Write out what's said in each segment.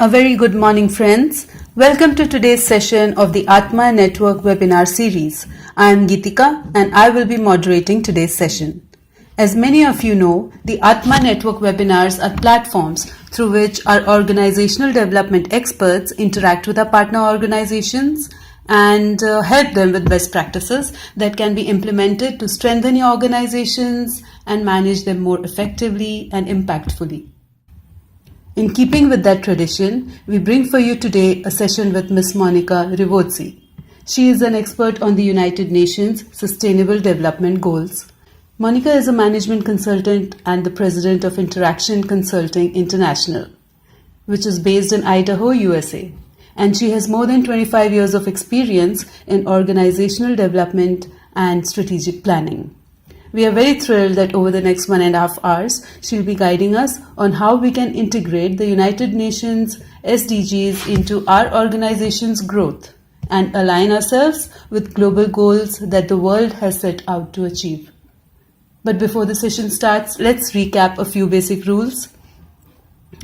A very good morning, friends. Welcome to today's session of the Atma Network webinar series. I am Geetika and I will be moderating today's session. As many of you know, the Atma Network webinars are platforms through which our organizational development experts interact with our partner organizations and help them with best practices that can be implemented to strengthen your organizations and manage them more effectively and impactfully. In keeping with that tradition, we bring for you today a session with Ms. Monica Revoczi. She is an expert on the United Nations Sustainable Development Goals. Monica is a management consultant and the president of Interaction Consulting International, which is based in Idaho, USA. And she has more than 25 years of experience in organizational development and strategic planning. We are very thrilled that over the next 1.5 hours, she'll be guiding us on how we can integrate the United Nations SDGs into our organization's growth and align ourselves with global goals that the world has set out to achieve. But before the session starts, let's recap a few basic rules.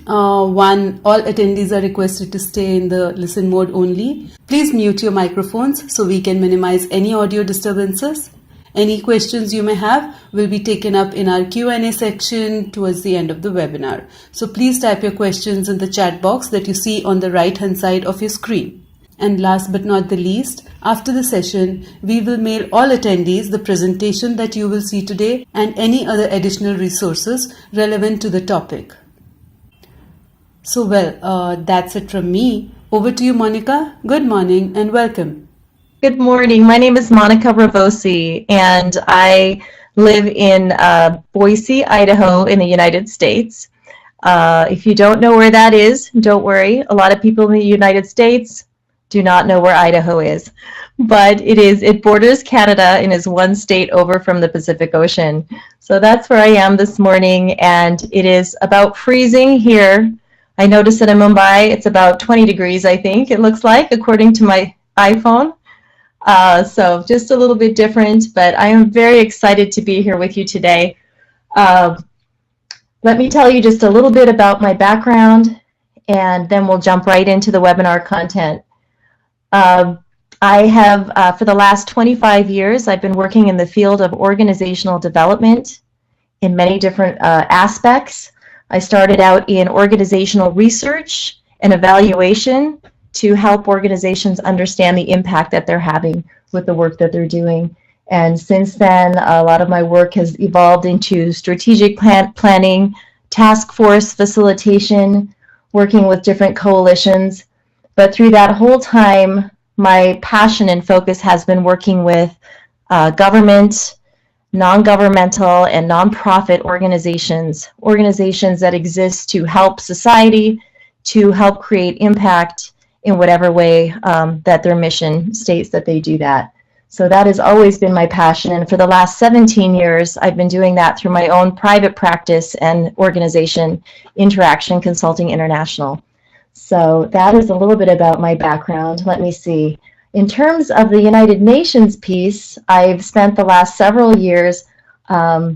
One, all attendees are requested to stay in the listen mode only. Please mute your microphones so we can minimize any audio disturbances. Any questions you may have will be taken up in our Q&A section towards the end of the webinar. So please type your questions in the chat box that you see on the right-hand side of your screen. And last but not the least, after the session, we will mail all attendees the presentation that you will see today and any other additional resources relevant to the topic. So that's it from me. Over to you, Monica. Good morning and welcome. Good morning. My name is Monica Revoczi, and I live in Boise, Idaho, in the United States. If you don't know where that is, don't worry. A lot of people in the United States do not know where Idaho is, but it borders Canada and is one state over from the Pacific Ocean. So that's where I am this morning, and it is about freezing here. I noticed that in Mumbai, it's about 20 degrees, I think it looks like, according to my iPhone. So just a little bit different, but I am very excited to be here with you today. Let me tell you just a little bit about my background, and then we'll jump right into the webinar content. I have, for the last 25 years, I've been working in the field of organizational development in many different aspects. I started out in organizational research and evaluation to help organizations understand the impact that they're having with the work that they're doing. And since then, a lot of my work has evolved into strategic planning, task force facilitation, working with different coalitions. But through that whole time, my passion and focus has been working with government, non-governmental, and nonprofit organizations that exist to help society, to help create impact in whatever way that their mission states that they do that. So that has always been my passion, and for the last 17 years I've been doing that through my own private practice and organization, Interaction Consulting International. So that is a little bit about my background. Let me see. In terms of the United Nations piece, I've spent the last several years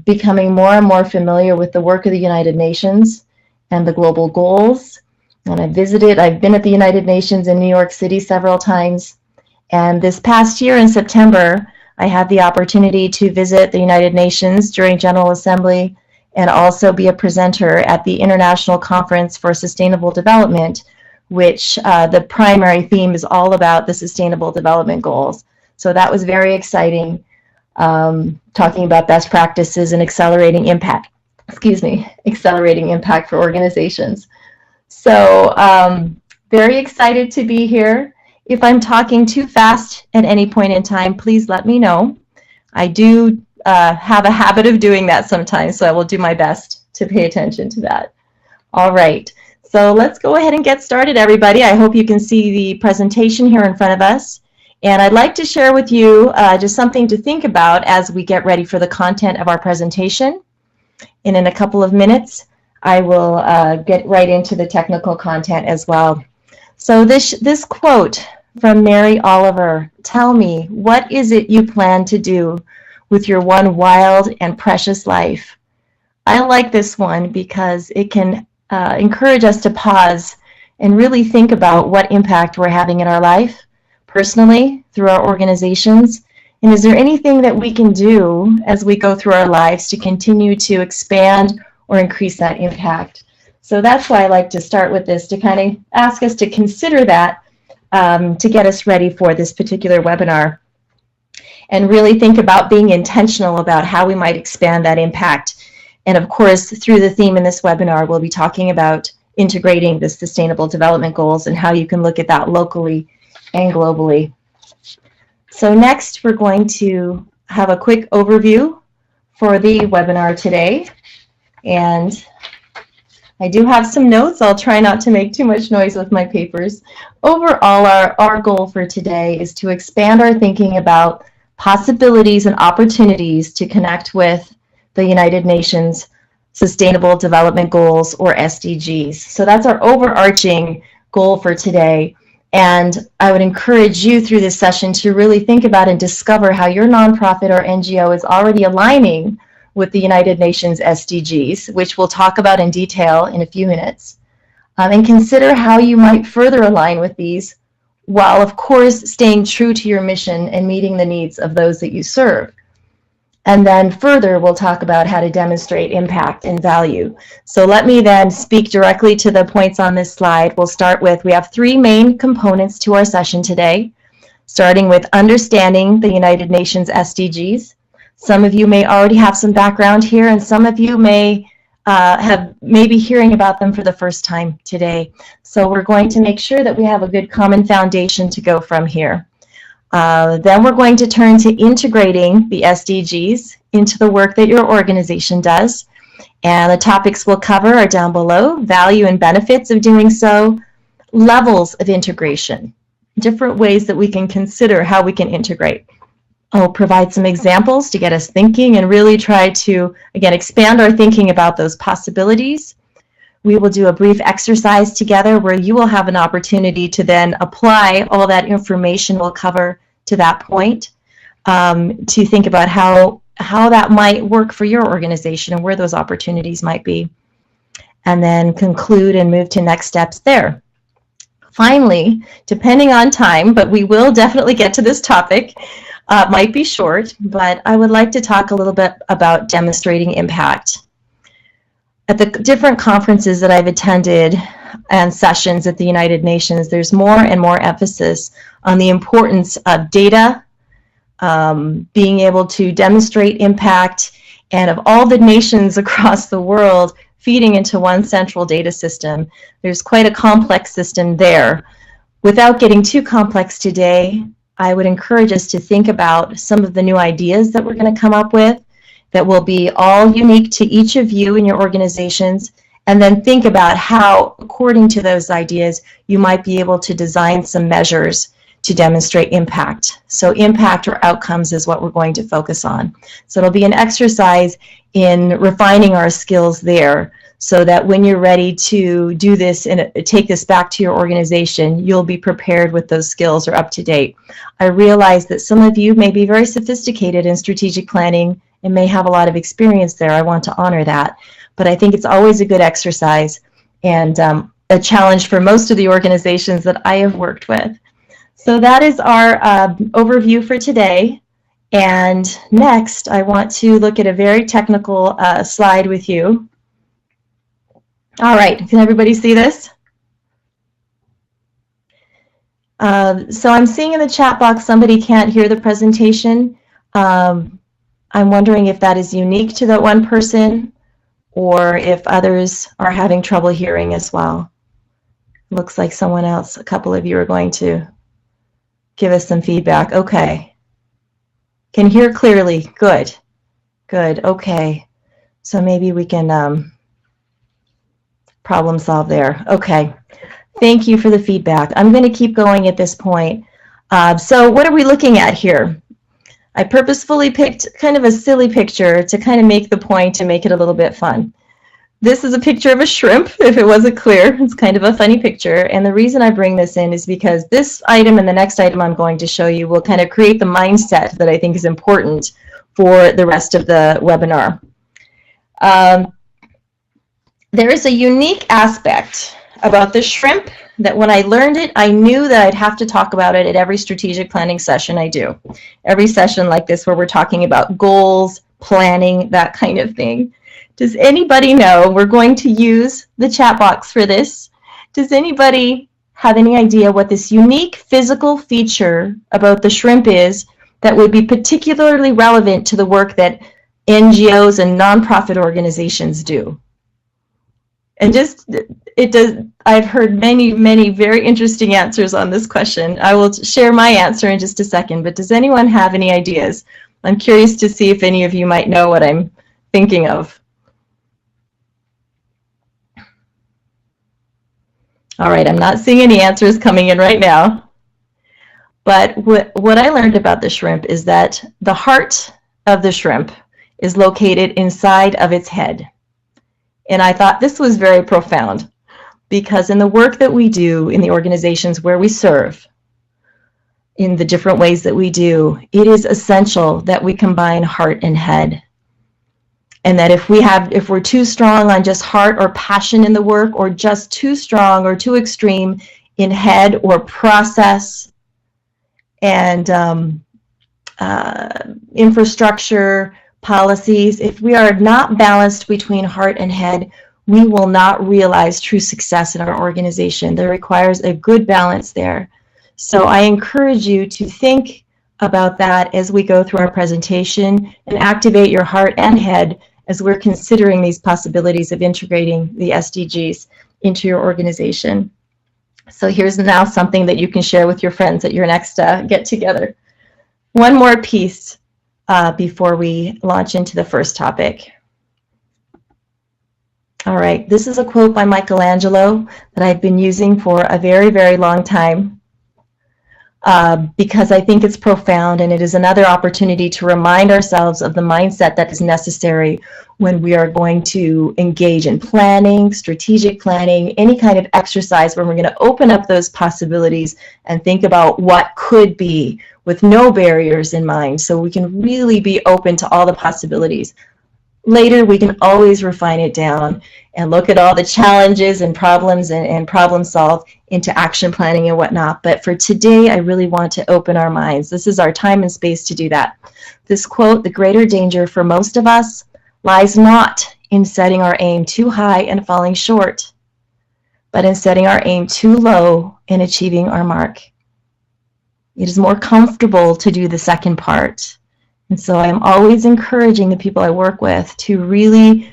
becoming more and more familiar with the work of the United Nations and the global goals. And I've been at the United Nations in New York City several times. And this past year in September, I had the opportunity to visit the United Nations during General Assembly and also be a presenter at the International Conference for Sustainable Development, which the primary theme is all about the Sustainable Development Goals. So that was very exciting, talking about best practices and accelerating impact for organizations. So very excited to be here. If I'm talking too fast at any point in time, please let me know. I do have a habit of doing that sometimes, so I will do my best to pay attention to that. All right, so let's go ahead and get started, everybody. I hope you can see the presentation here in front of us. And I'd like to share with you just something to think about as we get ready for the content of our presentation. And in a couple of minutes, I will get right into the technical content as well. So this quote from Mary Oliver, "Tell me, what is it you plan to do with your one wild and precious life?" I like this one because it can encourage us to pause and really think about what impact we're having in our life, personally, through our organizations, and is there anything that we can do as we go through our lives to continue to expand or increase that impact. So that's why I like to start with this, to kind of ask us to consider that to get us ready for this particular webinar. And really think about being intentional about how we might expand that impact. And of course, through the theme in this webinar, we'll be talking about integrating the Sustainable Development Goals and how you can look at that locally and globally. So next, we're going to have a quick overview for the webinar today. And I do have some notes. I'll try not to make too much noise with my papers. Overall, our goal for today is to expand our thinking about possibilities and opportunities to connect with the United Nations Sustainable Development Goals, or SDGs. So that's our overarching goal for today. And I would encourage you through this session to really think about and discover how your nonprofit or NGO is already aligning with the United Nations SDGs, which we'll talk about in detail in a few minutes. And consider how you might further align with these, while of course staying true to your mission and meeting the needs of those that you serve. And then further, we'll talk about how to demonstrate impact and value. So let me then speak directly to the points on this slide. We'll start with, we have three main components to our session today, starting with understanding the United Nations SDGs. Some of you may already have some background here, and some of you may be hearing about them for the first time today. So we're going to make sure that we have a good common foundation to go from here. Then we're going to turn to integrating the SDGs into the work that your organization does. And the topics we'll cover are down below: value and benefits of doing so, levels of integration, different ways that we can consider how we can integrate. I'll provide some examples to get us thinking and really try to, again, expand our thinking about those possibilities. We will do a brief exercise together where you will have an opportunity to then apply all that information we'll cover to that point, to think about how that might work for your organization and where those opportunities might be. And then conclude and move to next steps there. Finally, depending on time, but we will definitely get to this topic, might be short, but I would like to talk a little bit about demonstrating impact. At the different conferences that I've attended and sessions at the United Nations, there's more and more emphasis on the importance of data, being able to demonstrate impact, and of all the nations across the world feeding into one central data system. There's quite a complex system there. Without getting too complex today, I would encourage us to think about some of the new ideas that we're going to come up with that will be all unique to each of you and your organizations, and then think about how, according to those ideas, you might be able to design some measures to demonstrate impact. So impact or outcomes is what we're going to focus on. So it'll be an exercise in refining our skills there, so that when you're ready to do this and take this back to your organization, you'll be prepared with those skills or up to date. I realize that some of you may be very sophisticated in strategic planning and may have a lot of experience there. I want to honor that. But I think it's always a good exercise and a challenge for most of the organizations that I have worked with. So that is our overview for today. And next, I want to look at a very technical slide with you. All right, can everybody see this? So I'm seeing in the chat box somebody can't hear the presentation. I'm wondering if that is unique to that one person or if others are having trouble hearing as well. Looks like someone else, a couple of you are going to give us some feedback. Okay. Can hear clearly. Good. Good. Okay. So maybe we can problem solve there. Okay. Thank you for the feedback. I'm going to keep going at this point. So what are we looking at here? I purposefully picked kind of a silly picture to kind of make the point and make it a little bit fun. This is a picture of a shrimp, if it wasn't clear. It's kind of a funny picture. And the reason I bring this in is because this item and the next item I'm going to show you will kind of create the mindset that I think is important for the rest of the webinar. There is a unique aspect about the shrimp that when I learned it, I knew that I'd have to talk about it at every strategic planning session I do. Every session like this where we're talking about goals, planning, that kind of thing. Does anybody know, we're going to use the chat box for this. Does anybody have any idea what this unique physical feature about the shrimp is that would be particularly relevant to the work that NGOs and nonprofit organizations do? And I've heard many very interesting answers on this question. I will share my answer in just a second, but does anyone have any ideas? I'm curious to see if any of you might know what I'm thinking of. All right, I'm not seeing any answers coming in right now. But what I learned about the shrimp is that the heart of the shrimp is located inside of its head. And I thought this was very profound because in the work that we do in the organizations where we serve, in the different ways that we do, it is essential that we combine heart and head. And that if we're too strong on just heart or passion in the work, or just too strong or too extreme in head or process and infrastructure, policies, if we are not balanced between heart and head, we will not realize true success in our organization. There requires a good balance there. So I encourage you to think about that as we go through our presentation and activate your heart and head as we're considering these possibilities of integrating the SDGs into your organization. So here's now something that you can share with your friends at your next get together. One more piece before we launch into the first topic. All right, this is a quote by Michelangelo that I've been using for a very long time because I think it's profound, and it is another opportunity to remind ourselves of the mindset that is necessary when we are going to engage in planning, strategic planning, any kind of exercise where we're going to open up those possibilities and think about what could be with no barriers in mind, so we can really be open to all the possibilities. Later, we can always refine it down and look at all the challenges and problems and problem solve into action planning and whatnot. But for today, I really want to open our minds. This is our time and space to do that. This quote, "The greater danger for most of us lies not in setting our aim too high and falling short, but in setting our aim too low and achieving our mark." It is more comfortable to do the second part. And so I'm always encouraging the people I work with to really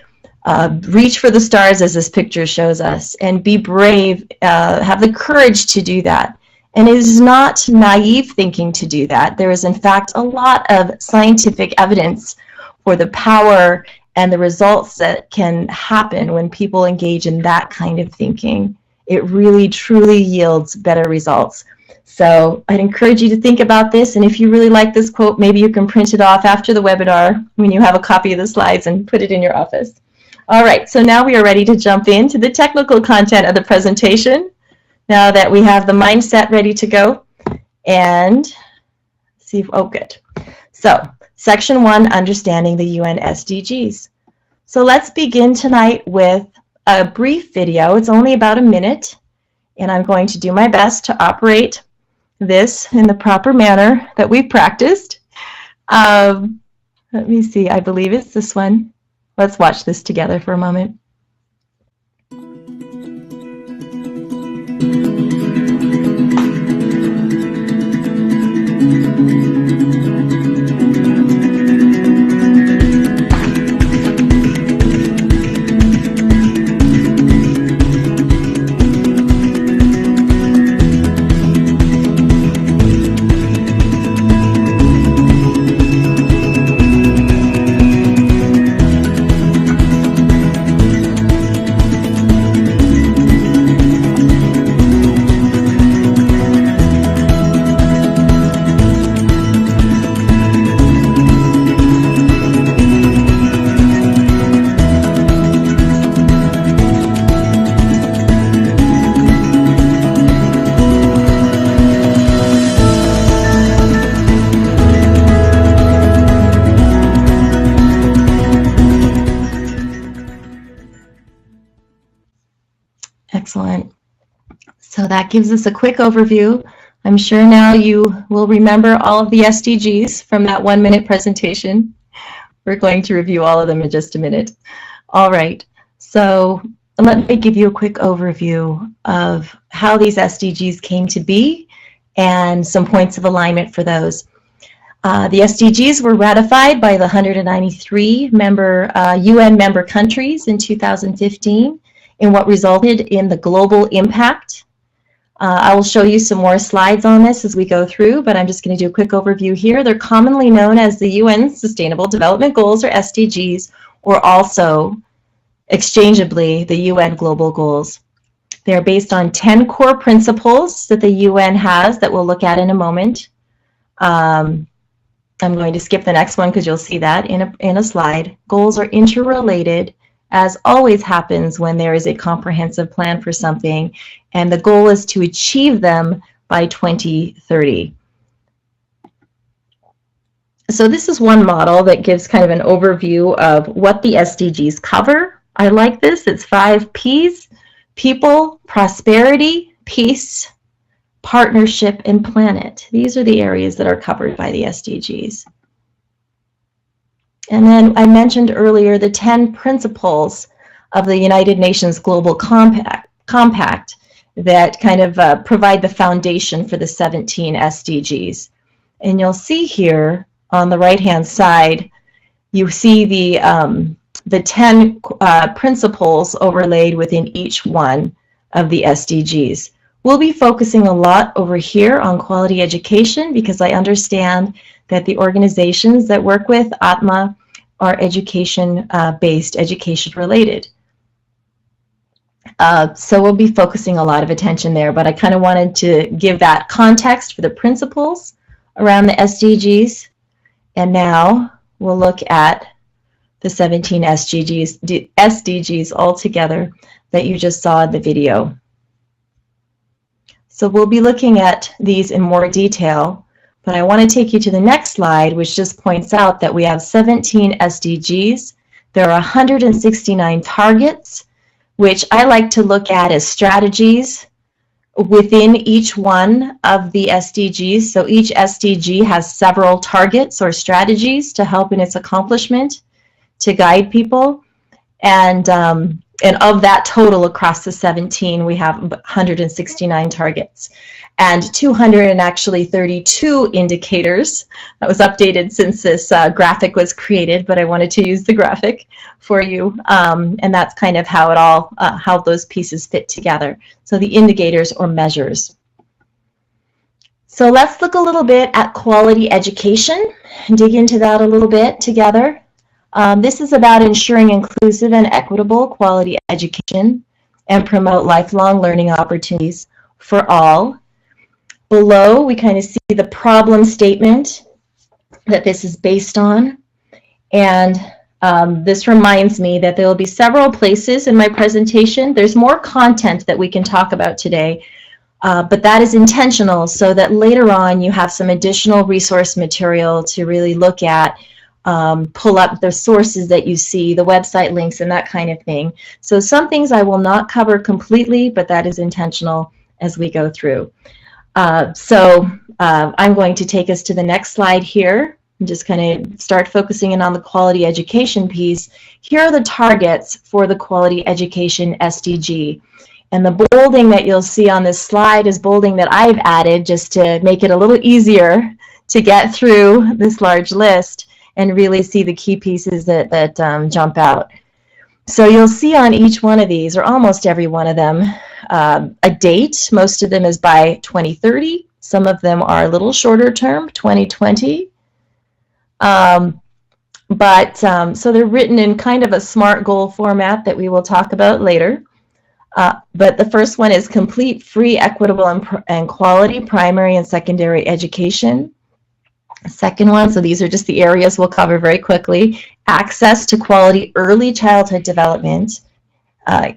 reach for the stars, as this picture shows us, and be brave, have the courage to do that. And it is not naive thinking to do that. There is, in fact, a lot of scientific evidence for the power and the results that can happen when people engage in that kind of thinking. It really, truly yields better results. So I'd encourage you to think about this, and if you really like this quote, maybe you can print it off after the webinar when you have a copy of the slides and put it in your office. All right, so now we are ready to jump into the technical content of the presentation. Now that we have the mindset ready to go, and see if, oh good. So section 1, understanding the UN SDGs. So let's begin tonight with a brief video. It's only about a minute, and I'm going to do my best to operate this in the proper manner that we've practiced. Let me see, I believe it's this one. Let's watch this together for a moment. So that gives us a quick overview. I'm sure now you will remember all of the SDGs from that 1-minute presentation. We're going to review all of them in just a minute. All right, so let me give you a quick overview of how these SDGs came to be and some points of alignment for those. The SDGs were ratified by the 193 UN member countries in 2015 in what resulted in the global impact. I will show you some more slides on this as we go through, but I'm just going to do a quick overview here. They're commonly known as the UN Sustainable Development Goals, or SDGs, or also exchangeably the UN Global Goals. They're based on 10 core principles that the UN has that we'll look at in a moment. I'm going to skip the next one because you'll see that in a slide. Goals are interrelated, as always happens when there is a comprehensive plan for something, and the goal is to achieve them by 2030. So this is one model that gives kind of an overview of what the SDGs cover. I like this. It's 5 Ps: people, prosperity, peace, partnership, and planet. These are the areas that are covered by the SDGs. And then I mentioned earlier the 10 principles of the United Nations Global Compact that kind of provide the foundation for the 17 SDGs. And you'll see here on the right-hand side, you see the 10 principles overlaid within each one of the SDGs. We'll be focusing a lot over here on quality education because I understand that the organizations that work with Atma are education-based, education-related. So we'll be focusing a lot of attention there, but I kind of wanted to give that context for the principles around the SDGs. And now we'll look at the 17 SDGs altogether that you just saw in the video. So we'll be looking at these in more detail, but I want to take you to the next slide, which just points out that we have 17 SDGs. There are 169 targets, which I like to look at as strategies within each one of the SDGs. So each SDG has several targets or strategies to help in its accomplishment, to guide people. And of that total across the 17, we have 169 targets and 232 indicators. That was updated since this graphic was created, but I wanted to use the graphic for you. And that's kind of how it all, how those pieces fit together. So the indicators or measures. So let's look a little bit at quality education and dig into that a little bit together. This is about ensuring inclusive and equitable quality education and promote lifelong learning opportunities for all. Below, we kind of see the problem statement that this is based on. And this reminds me that there will be several places in my presentation. There's more content that we can talk about today, but that is intentional so that later on you have some additional resource material to really look at. Pull up the sources that you see, the website links, and that kind of thing. So some things I will not cover completely, but that is intentional as we go through. I'm going to take us to the next slide here and just kind of start focusing in on the quality education piece. Here are the targets for the quality education SDG. And the bolding that you'll see on this slide is bolding that I've added just to make it a little easier to get through this large list and really see the key pieces that jump out. So you'll see on each one of these, or almost every one of them, a date. Most of them is by 2030. Some of them are a little shorter term, 2020. So they're written in kind of a SMART goal format that we will talk about later. But the first one is complete, free, equitable, and quality primary and secondary education. Second one, so these are just the areas we'll cover very quickly. Access to quality early childhood development,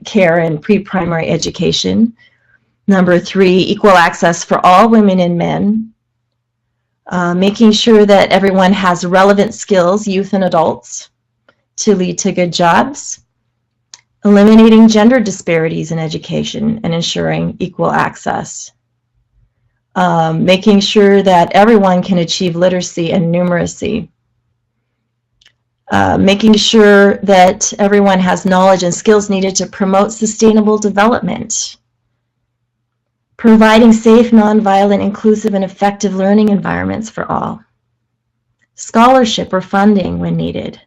care and pre-primary education. Number 3, equal access for all women and men. Making sure that everyone has relevant skills, youth and adults, to lead to good jobs. eliminating gender disparities in education and ensuring equal access, making sure that everyone can achieve literacy and numeracy, making sure that everyone has knowledge and skills needed to promote sustainable development, providing safe, nonviolent, inclusive, and effective learning environments for all, scholarship or funding when needed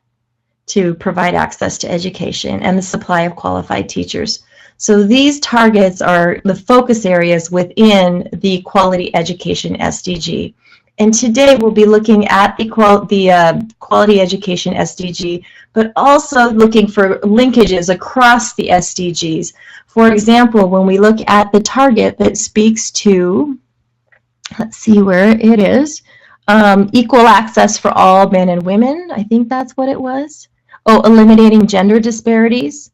to provide access to education, and the supply of qualified teachers. So these targets are the focus areas within the Quality Education SDG. And today we'll be looking at the Quality Education SDG, but also looking for linkages across the SDGs. For example, when we look at the target that speaks to, let's see where it is, equal access for all men and women, I think that's what it was. Oh, eliminating gender disparities.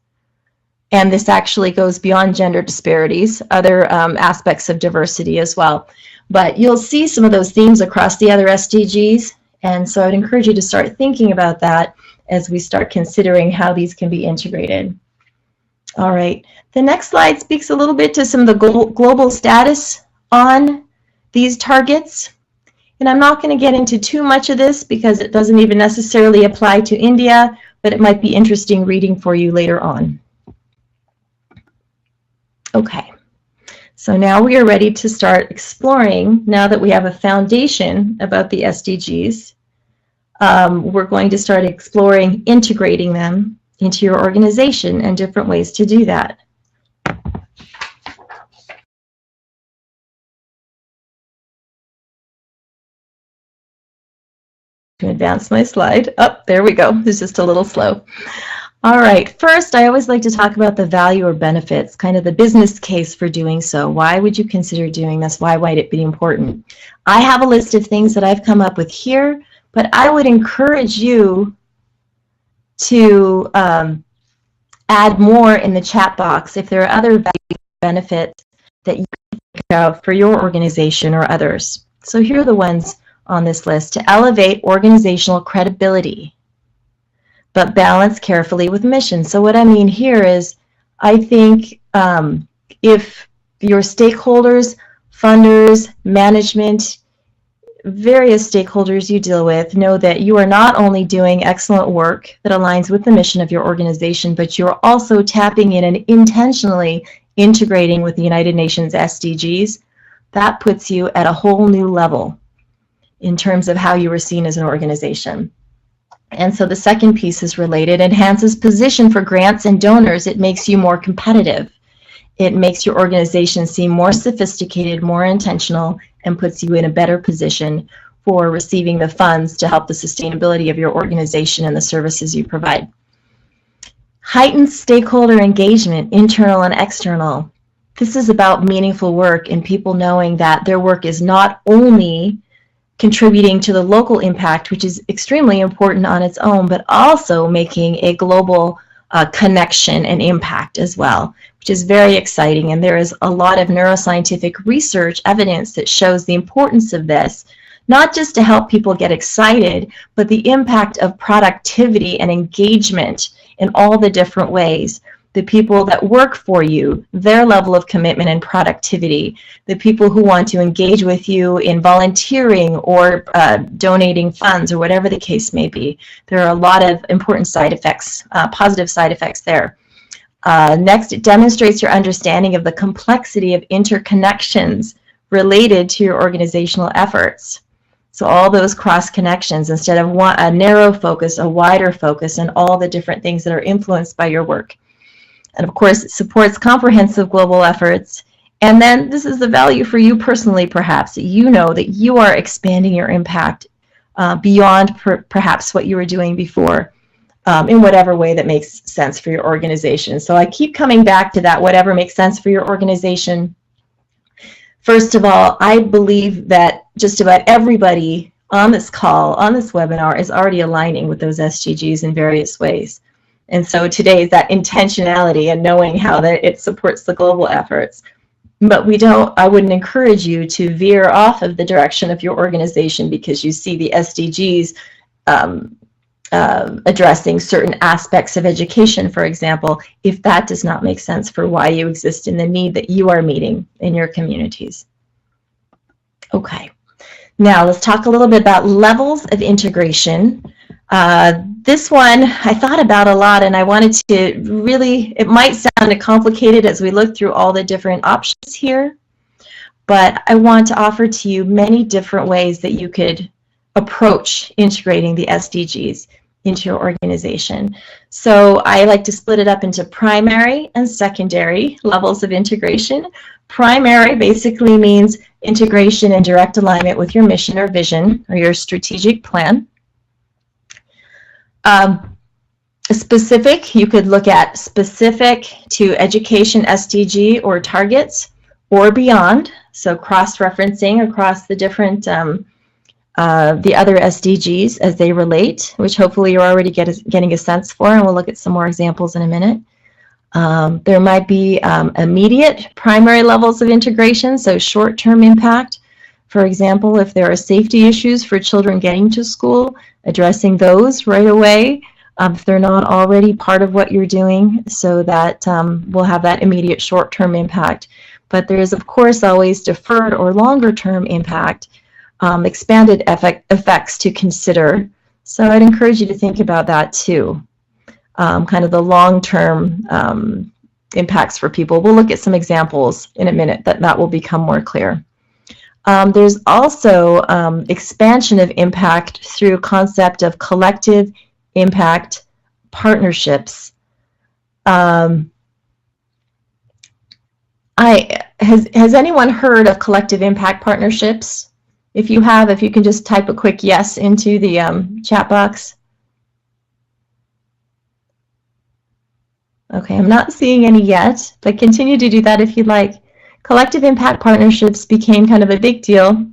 And this actually goes beyond gender disparities, other aspects of diversity as well. But you'll see some of those themes across the other SDGs. And so I'd encourage you to start thinking about that as we start considering how these can be integrated. All right. The next slide speaks a little bit to some of the global status on these targets. And I'm not going to get into too much of this because it doesn't even necessarily apply to India, but it might be interesting reading for you later on. Okay, so now we are ready to start exploring. Now that we have a foundation about the SDGs, we're going to start exploring integrating them into your organization and different ways to do that. To advance my slide. Oh, there we go. It's just a little slow. All right. First, I always like to talk about the value or benefits, kind of the business case for doing so. Why would you consider doing this? Why might it be important? I have a list of things that I've come up with here, but I would encourage you to add more in the chat box if there are other value benefits that you can think of for your organization or others. So here are the ones on this list: to elevate organizational credibility, but balance carefully with mission. So what I mean here is, I think if your stakeholders, funders, management, various stakeholders you deal with know that you are not only doing excellent work that aligns with the mission of your organization, but you're also tapping in and intentionally integrating with the United Nations SDGs, that puts you at a whole new level in terms of how you were seen as an organization. And so the second piece is related: enhances position for grants and donors. It makes you more competitive. It makes your organization seem more sophisticated, more intentional, and puts you in a better position for receiving the funds to help the sustainability of your organization and the services you provide. Heightens stakeholder engagement, internal and external. This is about meaningful work and people knowing that their work is not only contributing to the local impact, which is extremely important on its own, but also making a global connection and impact as well, which is very exciting. And there is a lot of neuroscientific research evidence that shows the importance of this, not just to help people get excited, but the impact of productivity and engagement in all the different ways. The people that work for you, their level of commitment and productivity, the people who want to engage with you in volunteering or donating funds or whatever the case may be. There are a lot of important side effects, positive side effects there. Next, it demonstrates your understanding of the complexity of interconnections related to your organizational efforts. So all those cross connections, instead of a narrow focus, a wider focus, and all the different things that are influenced by your work. And of course, it supports comprehensive global efforts. And then this is the value for you personally, perhaps, that you know that you are expanding your impact beyond perhaps what you were doing before, in whatever way that makes sense for your organization. So I keep coming back to that, whatever makes sense for your organization. First of all, I believe that just about everybody on this call, on this webinar, is already aligning with those SDGs in various ways. And so today is that intentionality and knowing how that it supports the global efforts. But I wouldn't encourage you to veer off of the direction of your organization because you see the SDGs addressing certain aspects of education, for example, if that does not make sense for why you exist and the need that you are meeting in your communities. Okay, now let's talk a little bit about levels of integration. This one I thought about a lot, and I wanted to really, it might sound complicated as we look through all the different options here, but I want to offer to you many different ways that you could approach integrating the SDGs into your organization. So I like to split it up into primary and secondary levels of integration. Primary basically means integration and direct alignment with your mission or vision or your strategic plan. Specific, you could look at specific to education SDG or targets or beyond, so cross-referencing across the different the other SDGs as they relate, which hopefully you're already getting a sense for, and we'll look at some more examples in a minute. There might be immediate primary levels of integration, so short-term impact. For example, if there are safety issues for children getting to school, addressing those right away if they're not already part of what you're doing, so that we'll have that immediate short-term impact. But there is, of course, always deferred or longer-term impact, expanded effects to consider. So I'd encourage you to think about that too, kind of the long-term impacts for people. We'll look at some examples in a minute that will become more clear. There's also expansion of impact through concept of collective impact partnerships. Has anyone heard of collective impact partnerships? If you have, if you can just type a quick yes into the chat box. Okay, I'm not seeing any yet, but continue to do that if you'd like. Collective impact partnerships became kind of a big deal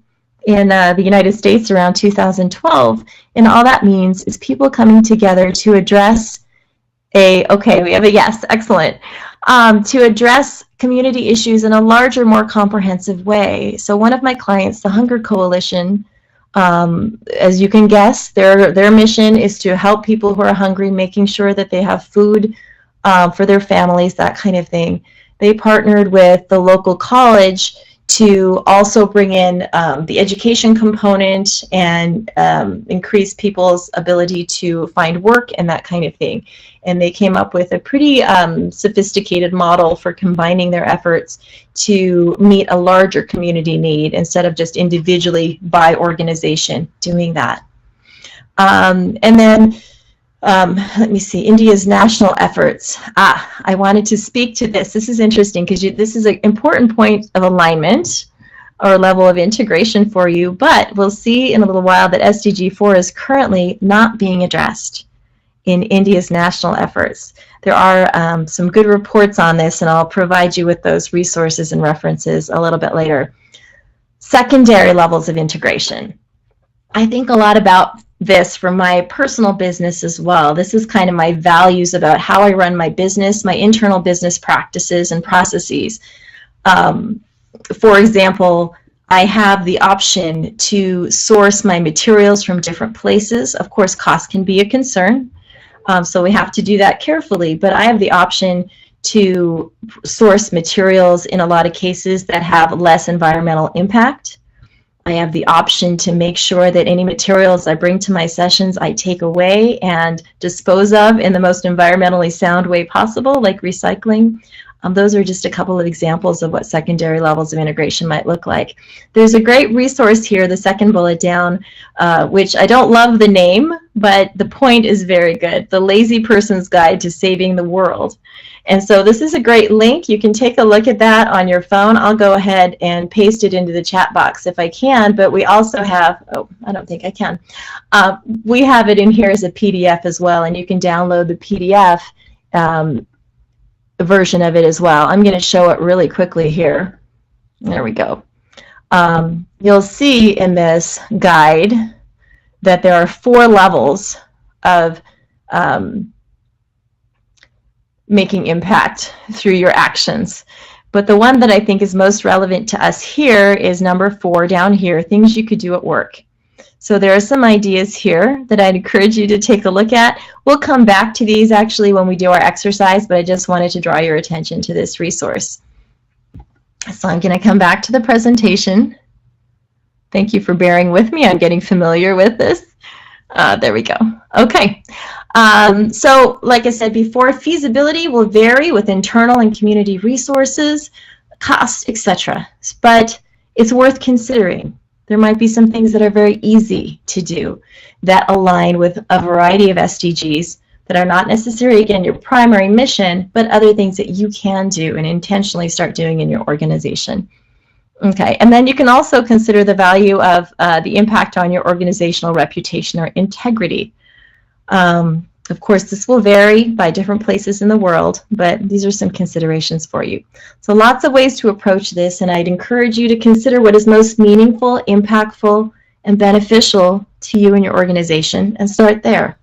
in the United States around 2012, and all that means is people coming together to address okay, we have a yes, excellent, to address community issues in a larger, more comprehensive way. So one of my clients, the Hunger Coalition, as you can guess, their mission is to help people who are hungry, making sure that they have food for their families, that kind of thing. They partnered with the local college to also bring in the education component and increase people's ability to find work and that kind of thing. And they came up with a pretty sophisticated model for combining their efforts to meet a larger community need instead of just individually by organization doing that. And then let me see, India's national efforts. I wanted to speak to this. This is interesting because this is an important point of alignment or level of integration for you, but we'll see in a little while that SDG 4 is currently not being addressed in India's national efforts. There are some good reports on this, and I'll provide you with those resources and references a little bit later. Secondary levels of integration. I think a lot about this for my personal business as well. This is kind of my values about how I run my business, my internal business practices and processes. For example, I have the option to source my materials from different places. Of course, cost can be a concern, so we have to do that carefully, but I have the option to source materials in a lot of cases that have less environmental impact. I have the option to make sure that any materials I bring to my sessions I take away and dispose of in the most environmentally sound way possible, like recycling. Those are just a couple of examples of what secondary levels of integration might look like. There's a great resource here, the second bullet down, which I don't love the name, but the point is very good. The Lazy Person's Guide to Saving the World. And so this is a great link. You can take a look at that on your phone. I'll go ahead and paste it into the chat box if I can, but we also have, oh, I don't think I can. We have it in here as a PDF as well, and you can download the PDF version of it as well. I'm going to show it really quickly here. There we go. You'll see in this guide that there are 4 levels of making impact through your actions. But the one that I think is most relevant to us here is number 4 down here, things you could do at work. So there are some ideas here that I'd encourage you to take a look at. We'll come back to these actually when we do our exercise, but I just wanted to draw your attention to this resource. So I'm going to come back to the presentation. Thank you for bearing with me. I'm getting familiar with this. There we go. Okay. So like I said before, feasibility will vary with internal and community resources, costs, etc. But it's worth considering. There might be some things that are very easy to do that align with a variety of SDGs that are not necessarily, again, your primary mission, but other things that you can do and intentionally start doing in your organization. Okay, and then you can also consider the value of the impact on your organizational reputation or integrity. Of course, this will vary by different places in the world, but these are some considerations for you. So lots of ways to approach this, and I'd encourage you to consider what is most meaningful, impactful, and beneficial to you and your organization, and start there.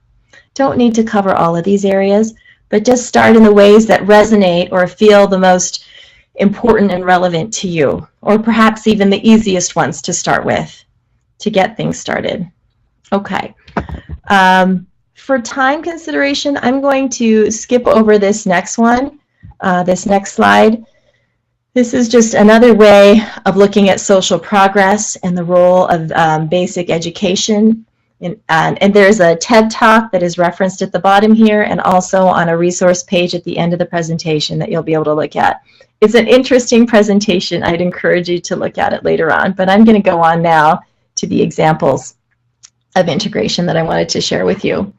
Don't need to cover all of these areas, but just start in the ways that resonate or feel the most important and relevant to you, or perhaps even the easiest ones to start with to get things started. Okay. For time consideration, I'm going to skip over this next one, this next slide. This is just another way of looking at social progress and the role of basic education. And there's a TED Talk that is referenced at the bottom here, and also on a resource page at the end of the presentation that you'll be able to look at. It's an interesting presentation. I'd encourage you to look at it later on, but I'm going to go on now to the examples of integration that I wanted to share with you.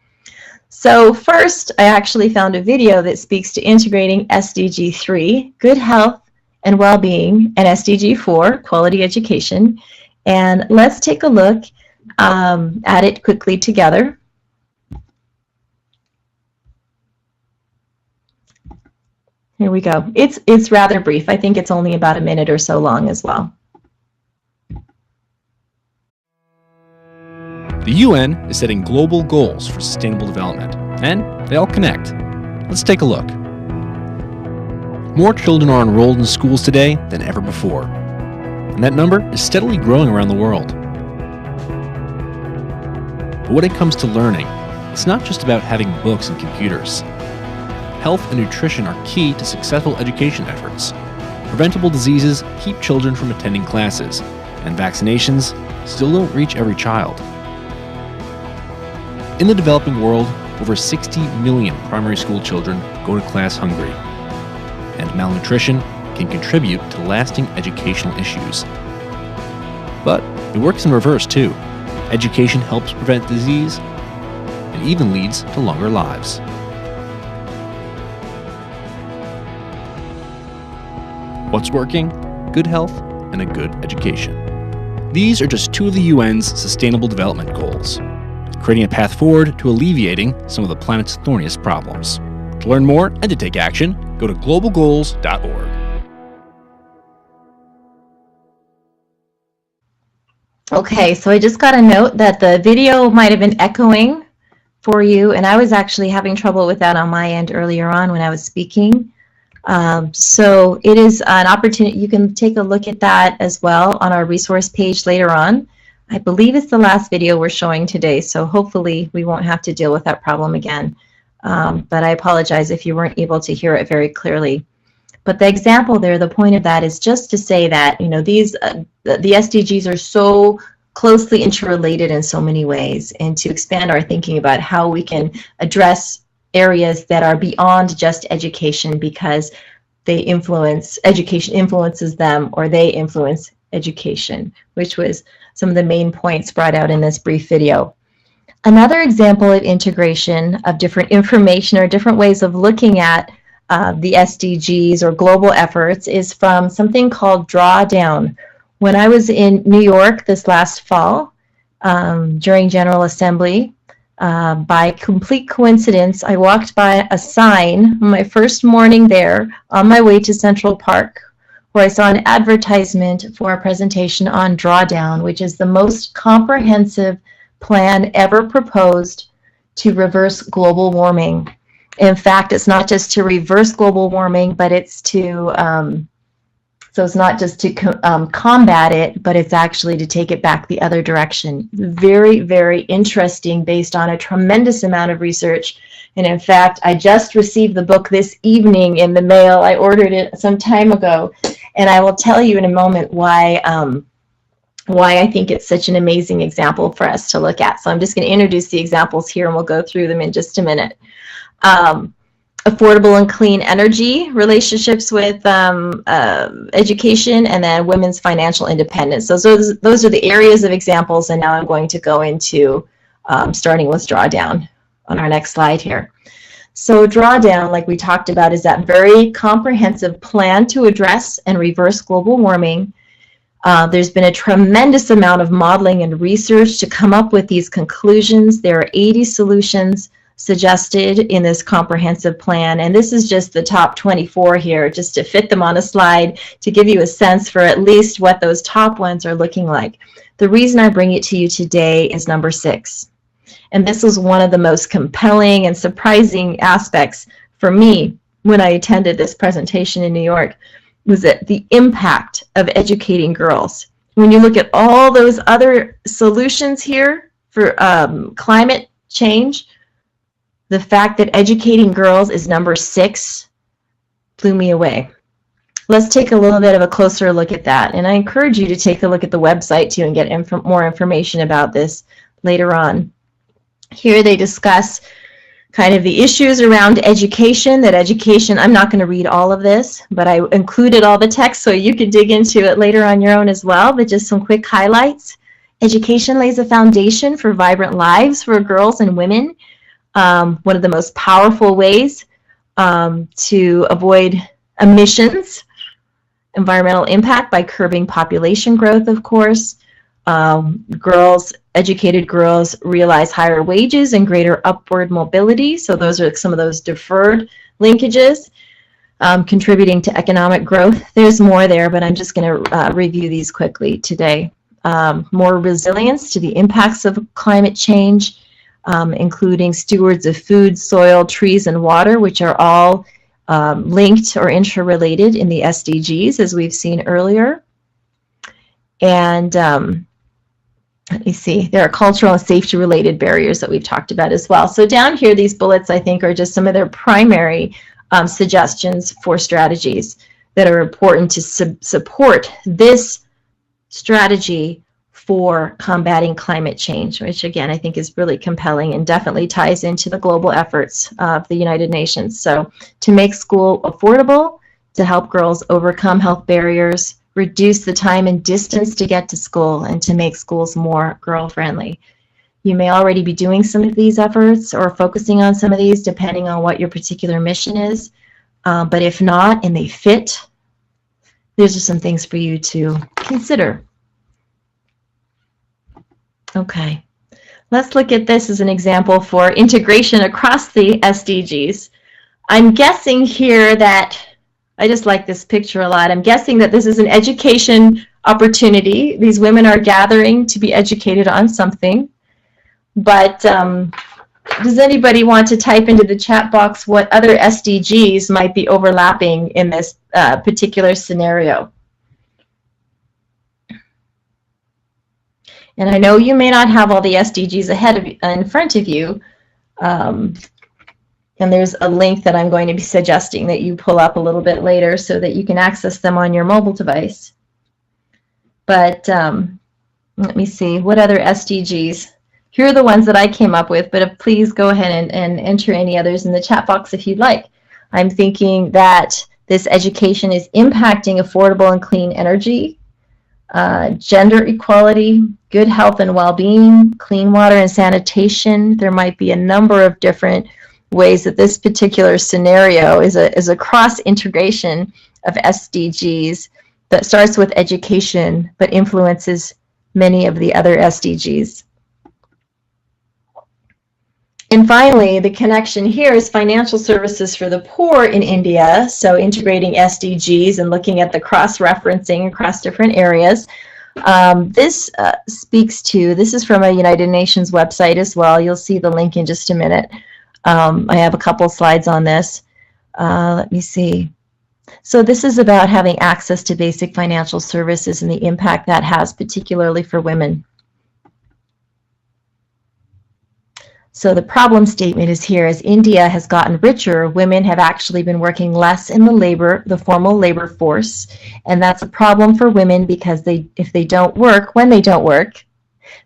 So first, I actually found a video that speaks to integrating SDG 3, good health and well-being, and SDG 4, quality education. And let's take a look at it quickly together. Here we go. It's rather brief. I think it's only about a minute or so long as well. The UN is setting global goals for sustainable development, and they all connect. Let's take a look. More children are enrolled in schools today than ever before, and that number is steadily growing around the world. But when it comes to learning, it's not just about having books and computers. Health and nutrition are key to successful education efforts. Preventable diseases keep children from attending classes, and vaccinations still don't reach every child. In the developing world, over 60 million primary school children go to class hungry, and malnutrition can contribute to lasting educational issues. But it works in reverse too. Education helps prevent disease and even leads to longer lives. What's working? Good health and a good education. These are just two of the UN's Sustainable Development Goals, creating a path forward to alleviating some of the planet's thorniest problems. To learn more and to take action, go to globalgoals.org. Okay, so I just got a note that the video might have been echoing for you, and I was actually having trouble with that on my end earlier on when I was speaking. So it is an opportunity. You can take a look at that as well on our resource page later on. I believe it's the last video we're showing today, so hopefully we won't have to deal with that problem again. But I apologize if you weren't able to hear it very clearly. But the example there, the point of that is just to say that, you know, these the SDGs are so closely interrelated in so many ways, and to expand our thinking about how we can address areas that are beyond just education, because they influence, education influences them, or they influence education, which was some of the main points brought out in this brief video. Another example of integration of different information or different ways of looking at the SDGs or global efforts is from something called Drawdown. When I was in New York this last fall during General Assembly, by complete coincidence, I walked by a sign on my first morning there on my way to Central Park, where I saw an advertisement for a presentation on Drawdown, which is the most comprehensive plan ever proposed to reverse global warming. In fact, it's not just to reverse global warming, but it's to So it's not just to combat it, but it's actually to take it back the other direction. Very, very interesting, based on a tremendous amount of research. And in fact, I just received the book this evening in the mail. I ordered it some time ago. And I will tell you in a moment why I think it's such an amazing example for us to look at. So I'm just going to introduce the examples here, and we'll go through them in just a minute. Affordable and clean energy, relationships with education, and then women's financial independence. Those are the areas of examples, and now I'm going to go into starting with drawdown on our next slide here. So drawdown, like we talked about, is that very comprehensive plan to address and reverse global warming. There's been a tremendous amount of modeling and research to come up with these conclusions. There are 80 solutions suggested in this comprehensive plan, and this is just the top 24 here, just to fit them on a slide to give you a sense for at least what those top ones are looking like. The reason I bring it to you today is number 6, and this was one of the most compelling and surprising aspects for me when I attended this presentation in New York, was that the impact of educating girls. When you look at all those other solutions here for climate change, the fact that educating girls is number 6 blew me away. Let's take a little bit of a closer look at that. And I encourage you to take a look at the website too and get more information about this later on. Here they discuss kind of the issues around education, I'm not going to read all of this, but I included all the text so you can dig into it later on your own as well, but just some quick highlights. Education lays a foundation for vibrant lives for girls and women. One of the most powerful ways to avoid emissions, environmental impact by curbing population growth, of course. Educated girls realize higher wages and greater upward mobility. So those are some of those deferred linkages, contributing to economic growth. There's more there, but I'm just going to review these quickly today. More resilience to the impacts of climate change, including stewards of food, soil, trees, and water, which are all linked or interrelated in the SDGs, as we've seen earlier. And let me see, there are cultural and safety related barriers that we've talked about as well. So down here, these bullets, I think, are just some of their primary suggestions for strategies that are important to support this strategy for combating climate change, which again, I think is really compelling and definitely ties into the global efforts of the United Nations. So to make school affordable, to help girls overcome health barriers, reduce the time and distance to get to school, and to make schools more girl-friendly. You may already be doing some of these efforts or focusing on some of these depending on what your particular mission is. But if not, and they fit, these are some things for you to consider. Okay, let's look at this as an example for integration across the SDGs. I'm guessing here that, I just like this picture a lot, I'm guessing that this is an education opportunity. These women are gathering to be educated on something. But does anybody want to type into the chat box what other SDGs might be overlapping in this particular scenario? And I know you may not have all the SDGs in front of you. And there's a link that I'm going to be suggesting that you pull up a little bit later so that you can access them on your mobile device. But let me see, what other SDGs? Here are the ones that I came up with, but please go ahead and enter any others in the chat box if you'd like. I'm thinking that this education is impacting affordable and clean energy, gender equality, good health and well-being, clean water and sanitation. There might be a number of different ways that this particular scenario is a cross-integration of SDGs that starts with education but influences many of the other SDGs. And finally, the connection here is financial services for the poor in India, so integrating SDGs and looking at the cross-referencing across different areas. This is from a United Nations website as well. You'll see the link in just a minute. I have a couple slides on this. Let me see. So this is about having access to basic financial services and the impact that has, particularly for women. So the problem statement is here: as India has gotten richer, women have actually been working less in the formal labor force, and that's a problem for women because if they don't work, when they don't work,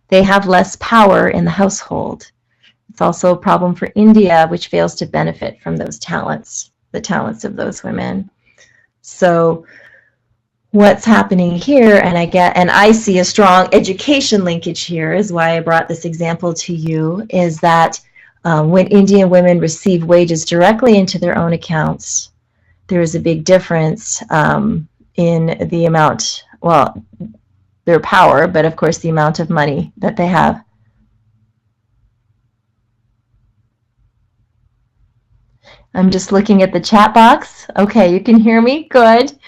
they have less power in the household. It's also a problem for India, which fails to benefit from those talents, the talents of those women. So what's happening here, and I see a strong education linkage here, is why I brought this example to you, is that when Indian women receive wages directly into their own accounts, there is a big difference in the amount, well, their power, but of course the amount of money that they have. I'm just looking at the chat box. Okay, you can hear me? Good.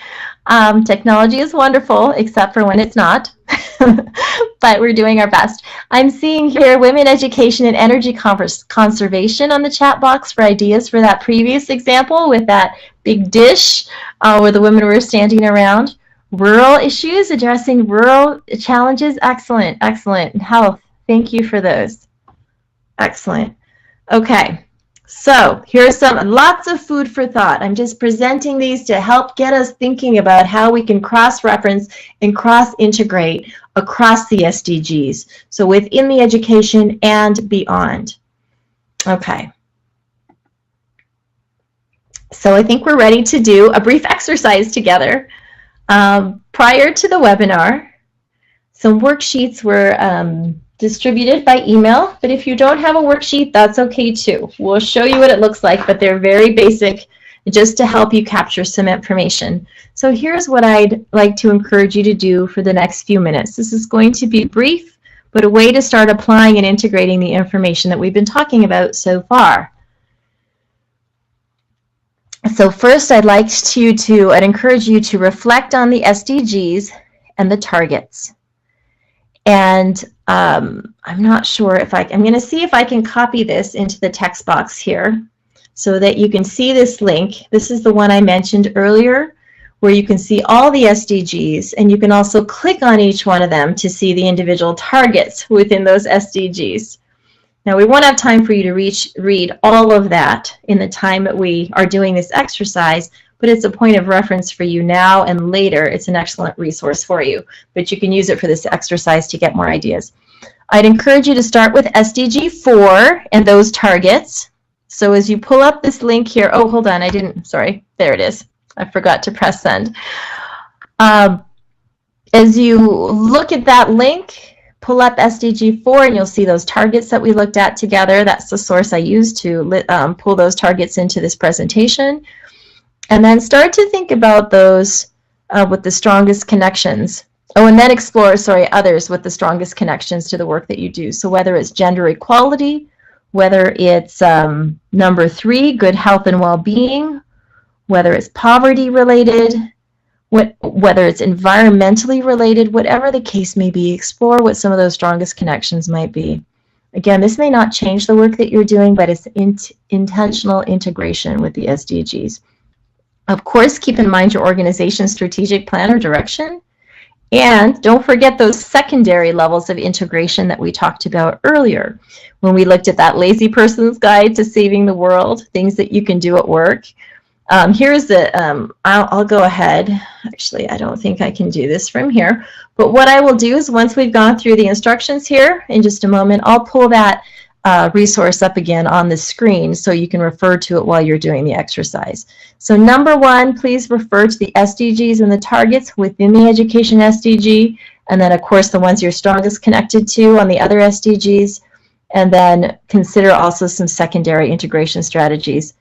Technology is wonderful, except for when it's not, but we're doing our best. I'm seeing here women, education, and energy conservation on the chat box for ideas for that previous example with that big dish where the women were standing around. Rural issues, addressing rural challenges. Excellent, excellent. Health, thank you for those. Excellent. Okay. So here's lots of food for thought. I'm just presenting these to help get us thinking about how we can cross-reference and cross-integrate across the SDGs. So within the education and beyond. Okay. So I think we're ready to do a brief exercise together. Prior to the webinar, some worksheets were distributed by email, but if you don't have a worksheet, that's okay too. We'll show you what it looks like, but they're very basic just to help you capture some information. So here's what I'd like to encourage you to do for the next few minutes. This is going to be brief, but a way to start applying and integrating the information that we've been talking about so far. So first, I'd encourage you to reflect on the SDGs and the targets. And I'm not sure if I'm going to see if I can copy this into the text box here so that you can see this link. This is the one I mentioned earlier, where you can see all the SDGs, and you can also click on each one of them to see the individual targets within those SDGs. Now, we won't have time for you to read all of that in the time that we are doing this exercise, but it's a point of reference for you now and later. It's an excellent resource for you, but you can use it for this exercise to get more ideas. I'd encourage you to start with SDG 4 and those targets. So as you pull up this link here, oh, hold on, sorry, there it is. I forgot to press send. As you look at that link, pull up SDG 4 and you'll see those targets that we looked at together. That's the source I used to pull those targets into this presentation. And then start to think about those with the strongest connections. Oh, and then explore, others with the strongest connections to the work that you do. So whether it's gender equality, whether it's number 3, good health and well-being, whether it's poverty related, whether it's environmentally related, whatever the case may be, explore what some of those strongest connections might be. Again, this may not change the work that you're doing, but it's intentional integration with the SDGs. Of course, keep in mind your organization's strategic plan or direction. And don't forget those secondary levels of integration that we talked about earlier when we looked at that lazy person's guide to saving the world, things that you can do at work. Here's the, I'll go ahead. Actually, I don't think I can do this from here. But what I will do is once we've gone through the instructions here, in just a moment, I'll pull that resource up again on the screen so you can refer to it while you're doing the exercise. So number 1, please refer to the SDGs and the targets within the education SDG, and then of course the ones you're strongest connected to on the other SDGs, and then consider also some secondary integration strategies.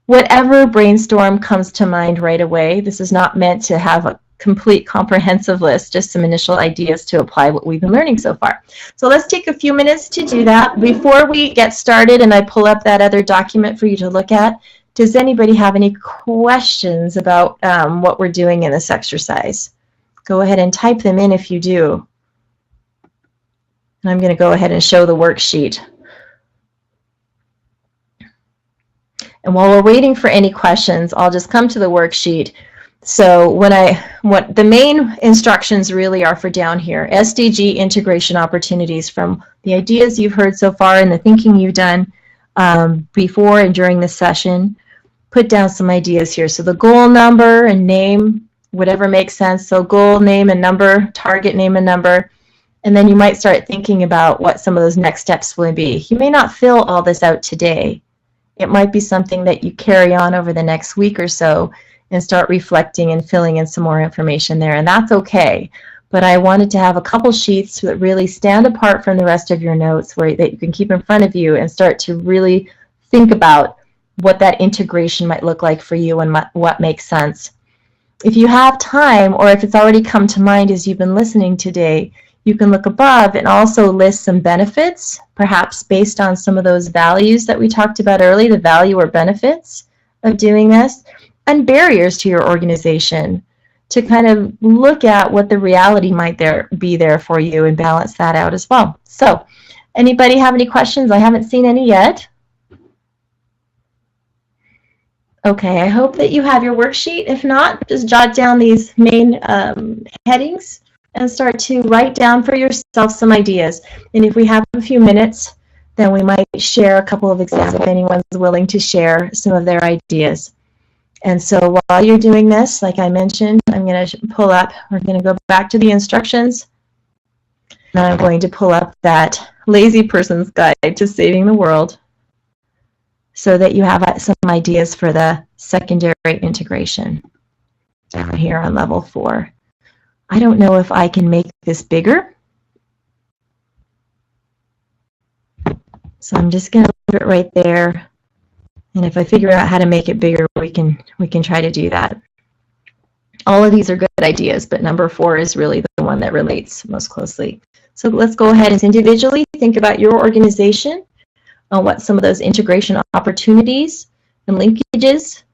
Whatever brainstorm comes to mind right away. This is not meant to have a complete comprehensive list, just some initial ideas to apply what we've been learning so far. So let's take a few minutes to do that. Before we get started and I pull up that other document for you to look at, does anybody have any questions about what we're doing in this exercise? Go ahead and type them in if you do. And I'm going to go ahead and show the worksheet. And while we're waiting for any questions, I'll just come to the worksheet. So what the main instructions really are for down here, SDG integration opportunities from the ideas you've heard so far and the thinking you've done before and during this session. Put down some ideas here. So the goal, number, and name, whatever makes sense. So goal, name, and number, target, name, and number. And then you might start thinking about what some of those next steps will be. You may not fill all this out today. It might be something that you carry on over the next week or so and start reflecting and filling in some more information there, and that's okay. But I wanted to have a couple sheets that really stand apart from the rest of your notes that you can keep in front of you and start to really think about what that integration might look like for you and what makes sense. If you have time, or if it's already come to mind as you've been listening today, you can look above and also list some benefits, perhaps based on some of those values that we talked about earlier, the value or benefits of doing this, and barriers to your organization to kind of look at what the reality might be there for you and balance that out as well. So, anybody have any questions? I haven't seen any yet. Okay, I hope that you have your worksheet. If not, just jot down these main headings and start to write down for yourself some ideas. And if we have a few minutes, then we might share a couple of examples if anyone's willing to share some of their ideas. And so while you're doing this, like I mentioned, I'm going to pull up, we're going to go back to the instructions. And I'm going to pull up that lazy person's guide to saving the world so that you have some ideas for the secondary integration down here on level 4. I don't know if I can make this bigger. So I'm just going to leave it right there. And if I figure out how to make it bigger, we can try to do that. All of these are good ideas, but number 4 is really the one that relates most closely. So let's go ahead and individually think about your organization on what some of those integration opportunities and linkages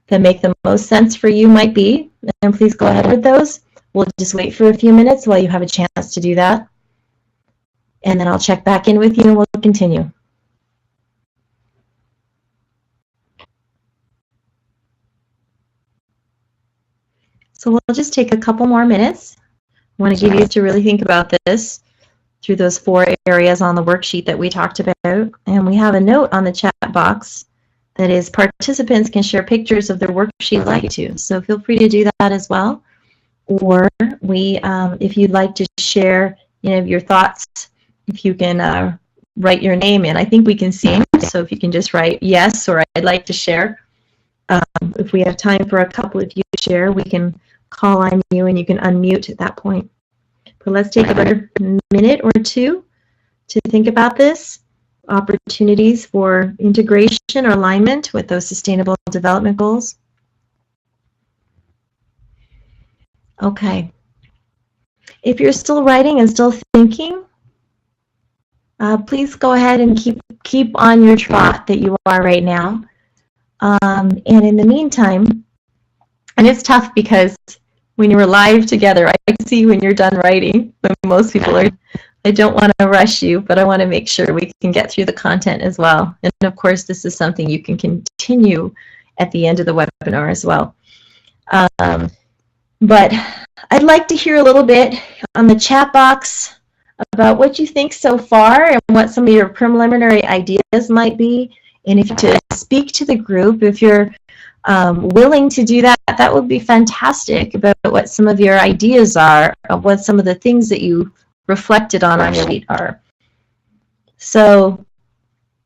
that make the most sense for you might be. And please go ahead with those. We'll just wait for a few minutes while you have a chance to do that. And then I'll check back in with you and we'll continue. So we'll just take a couple more minutes. I want to give you to really think about this through those 4 areas on the worksheet that we talked about. And we have a note on the chat box that is participants can share pictures of their worksheet like to. So feel free to do that as well. Or if you'd like to share your thoughts, if you can write your name in. I think we can see, so if you can just write yes or I'd like to share. If we have time for a couple of you to share, we can call on you and you can unmute at that point. But let's take another minute or two to think about this. Opportunities for integration or alignment with those sustainable development goals. Okay. If you're still writing and still thinking, please go ahead and keep on your trot that you are right now. And in the meantime, and it's tough because when you're live together, I can see when you're done writing, when most people are. I don't want to rush you, but I want to make sure we can get through the content as well. And of course, this is something you can continue at the end of the webinar as well. But I'd like to hear a little bit on the chat box about what you think so far and what some of your preliminary ideas might be. And if to speak to the group, if you're willing to do that, that would be fantastic about what some of your ideas are, of what some of the things that you reflected on your sheet are. So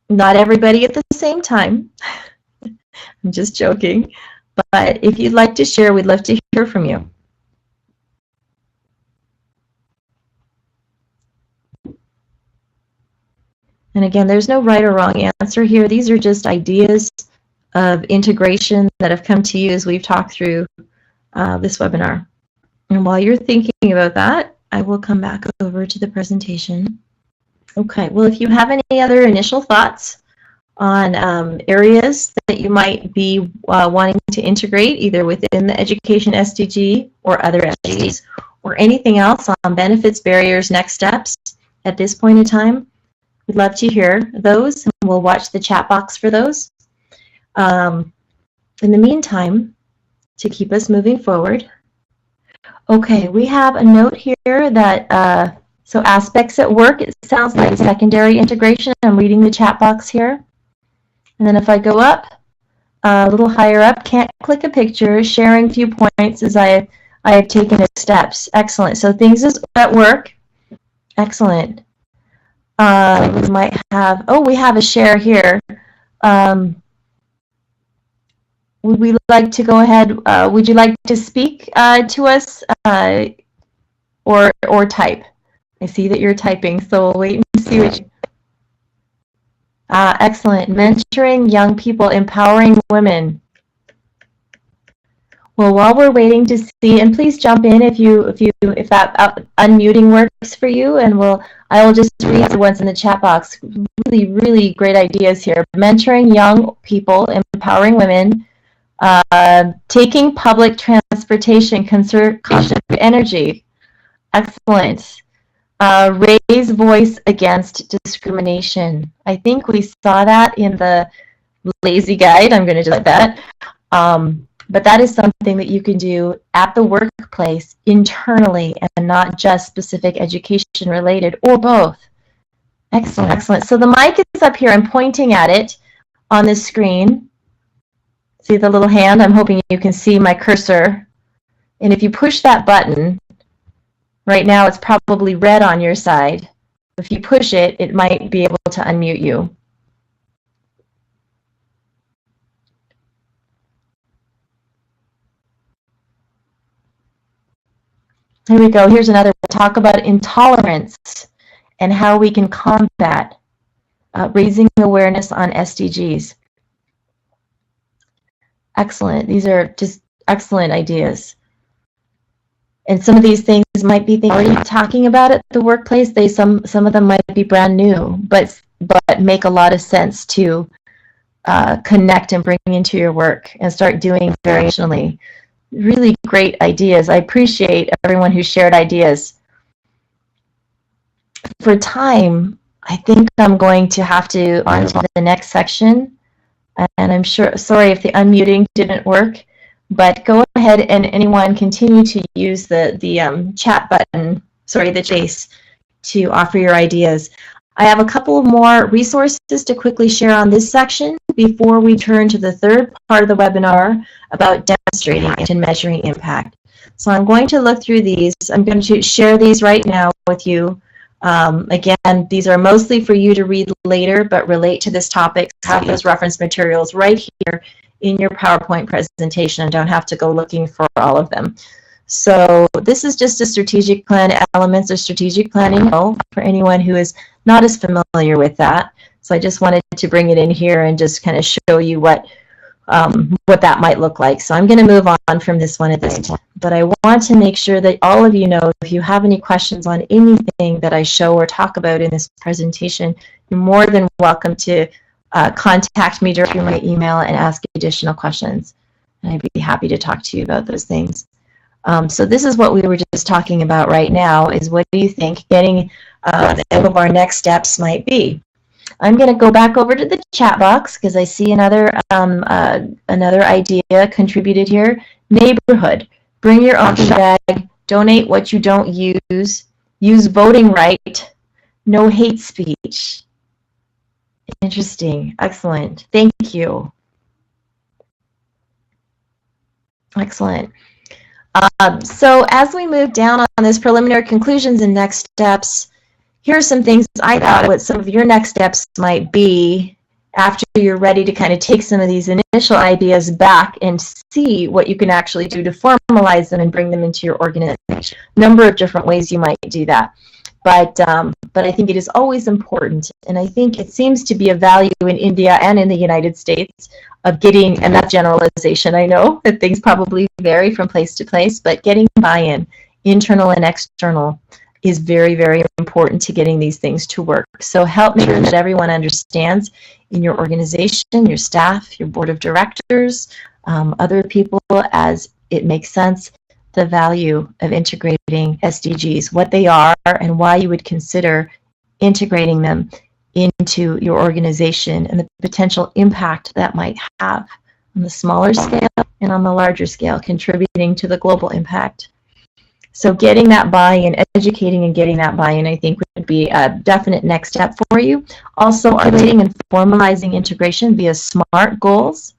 not everybody at the same time. I'm just joking. But if you'd like to share, we'd love to hear from you. And again, there's no right or wrong answer here. These are just ideas of integration that have come to you as we've talked through this webinar. And while you're thinking about that, I will come back over to the presentation. Okay, well, if you have any other initial thoughts on areas that you might be wanting to integrate, either within the education SDG or other SDGs, or anything else on benefits, barriers, next steps at this point in time, we'd love to hear those, and we'll watch the chat box for those. In the meantime, to keep us moving forward. Okay, we have a note here that, so aspects at work, it sounds like secondary integration. I'm reading the chat box here. And then if I go up, a little higher up, can't click a picture, sharing viewpoints as I have taken steps. Excellent. So things at work. Excellent. We might have, we have a share here. Would we like to go ahead? Would you like to speak to us or type? I see that you're typing, so we'll wait and see what you... Excellent. Mentoring young people, empowering women. Well, while we're waiting to see, and please jump in if that unmuting works for you, and I will just read the ones in the chat box. Really, really great ideas here. Mentoring young people, empowering women, taking public transportation, conserve energy. Excellent. Raise voice against discrimination. I think we saw that in the lazy guide. I'm going to do like that. But that is something that you can do at the workplace internally and not just specific education related or both. Excellent, excellent. So the mic is up here. I'm pointing at it on the screen. See the little hand? I'm hoping you can see my cursor. And if you push that button, right now it's probably red on your side. If you push it, it might be able to unmute you. Here we go. Here's another talk about intolerance and how we can combat raising awareness on SDGs. Excellent. These are just excellent ideas. And some of these things might be things we're already talking about at the workplace. Some of them might be brand new, but make a lot of sense to connect and bring into your work and start doing variationally. Really great ideas. I appreciate everyone who shared ideas. For time, I think I'm going to have to on to the next section. And I'm sorry if the unmuting didn't work, but go ahead and anyone continue to use the chat button, the chase, to offer your ideas. I have a couple more resources to quickly share on this section before we turn to the third part of the webinar about demonstrating and measuring impact. So I'm going to look through these. I'm going to share these right now with you. Again, these are mostly for you to read later, but relate to this topic. Have those reference materials right here in your PowerPoint presentation and don't have to go looking for all of them. So this is just a strategic plan, elements of strategic planning for anyone who is not as familiar with that. So I just wanted to bring it in here and just kind of show you what that might look like. So I'm going to move on from this one at this point. But I want to make sure that all of you know, if you have any questions on anything that I show or talk about in this presentation, you're more than welcome to contact me through my email and ask additional questions. And I'd be happy to talk to you about those things. So this is what we were just talking about right now, is what do you think getting some of our next steps might be. I'm going to go back over to the chat box because I see another idea contributed here. Neighborhood. Bring your own bag. Donate what you don't use. Use voting right. No hate speech. Interesting. Excellent. Thank you. Excellent. So as we move down on this preliminary conclusions and next steps, here are some things I thought what some of your next steps might be after you're ready to kind of take some of these initial ideas back and see what you can actually do to formalize them and bring them into your organization. A number of different ways you might do that. But I think it is always important, and I think it seems to be a value in India and in the United States of getting, and that generalization, I know that things probably vary from place to place, but getting buy-in, internal and external, is very, very important to getting these things to work. So help make sure that everyone understands in your organization, your staff, your board of directors, other people, as it makes sense, the value of integrating SDGs, what they are, and why you would consider integrating them into your organization and the potential impact that might have on the smaller scale and on the larger scale, contributing to the global impact. So getting that buy-in, educating and getting that buy-in, I think would be a definite next step for you. Also, articulating and formalizing integration via SMART goals.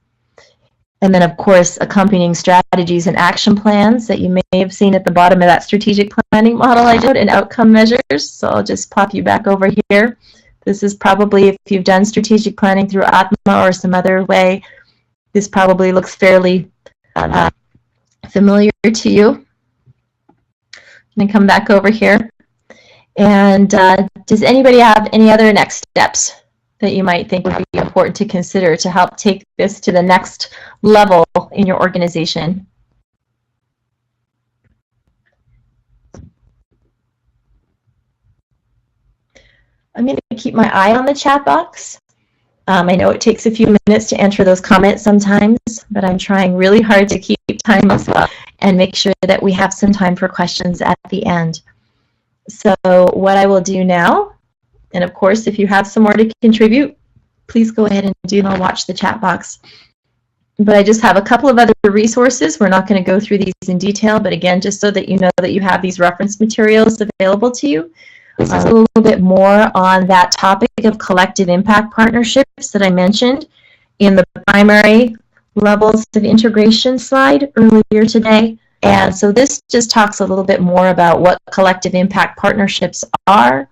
And then, of course, accompanying strategies and action plans that you may have seen at the bottom of that strategic planning model I showed, and outcome measures. So I'll just pop you back over here. This is probably, if you've done strategic planning through Atma or some other way, this probably looks fairly familiar to you. And come back over here. And does anybody have any other next steps that you might think would be important to consider to help take this to the next level in your organization? I'm going to keep my eye on the chat box. I know it takes a few minutes to enter those comments sometimes, but I'm trying really hard to keep time as well and make sure that we have some time for questions at the end. So what I will do now, and of course, if you have some more to contribute, please go ahead and do not watch the chat box. But I just have a couple of other resources. We're not going to go through these in detail, but again, just so that you know that you have these reference materials available to you. A little bit more on that topic of collective impact partnerships that I mentioned in the primary levels of integration slide earlier today. And so this just talks a little bit more about what collective impact partnerships are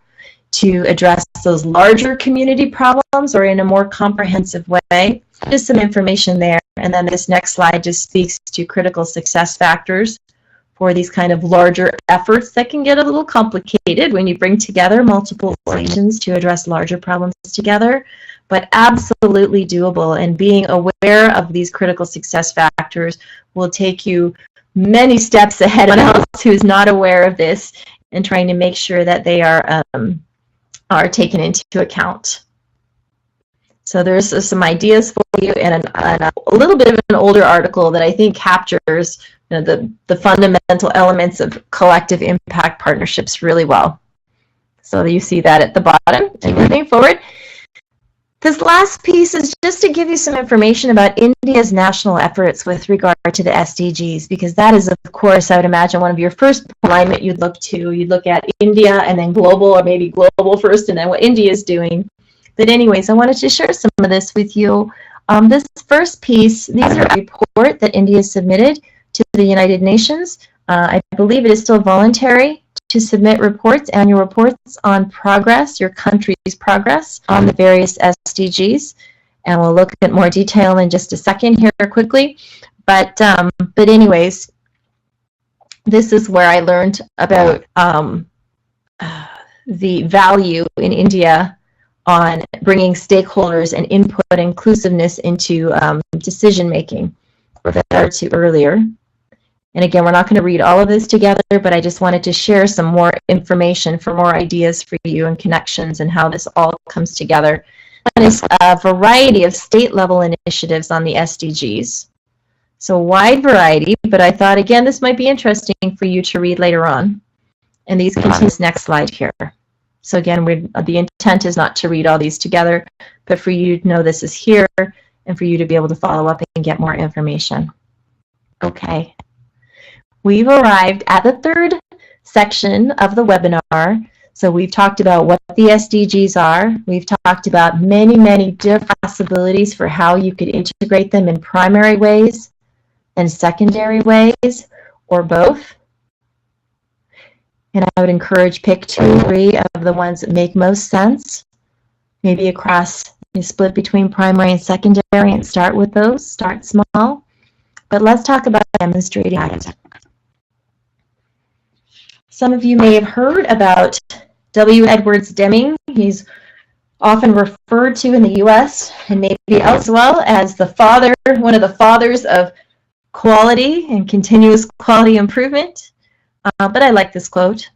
to address those larger community problems or in a more comprehensive way. Just some information there. And then this next slide just speaks to critical success factors for these kind of larger efforts that can get a little complicated when you bring together multiple organizations to address larger problems together, but absolutely doable. And being aware of these critical success factors will take you many steps ahead of anyone else who's not aware of this and trying to make sure that they are taken into account. So there's some ideas for you and a little bit of an older article that I think captures the fundamental elements of collective impact partnerships really well. So you see that at the bottom. And moving forward, this last piece is just to give you some information about India's national efforts with regard to the SDGs, because that is, of course, I would imagine one of your first alignment you'd look to. You'd look at India and then global, or maybe global first and then what India is doing. But anyways, I wanted to share some of this with you. This first piece, these are a report that India submitted to the United Nations. I believe it is still voluntary to submit reports, annual reports on progress, your country's progress on the various SDGs. And we'll look at more detail in just a second here quickly. But anyways, this is where I learned about the value in India on bringing stakeholders and input inclusiveness into decision making, referred to earlier. And again, we're not going to read all of this together, but I just wanted to share some more information for more ideas for you and connections and how this all comes together. One is a variety of state-level initiatives on the SDGs. So wide variety, but I thought, again, this might be interesting for you to read later on. And these continue this next slide here. So again, the intent is not to read all these together, but for you to know this is here and for you to be able to follow up and get more information. Okay. We've arrived at the third section of the webinar. So we've talked about what the SDGs are. We've talked about many, many different possibilities for how you could integrate them in primary ways and secondary ways, or both. And I would encourage pick 2 or 3 of the ones that make most sense. Maybe across, you split between primary and secondary and start with those, start small. But let's talk about demonstrating it. Some of you may have heard about W. Edwards Deming. He's often referred to in the US and maybe as well as the father, one of the fathers of quality and continuous quality improvement. But I like this quote.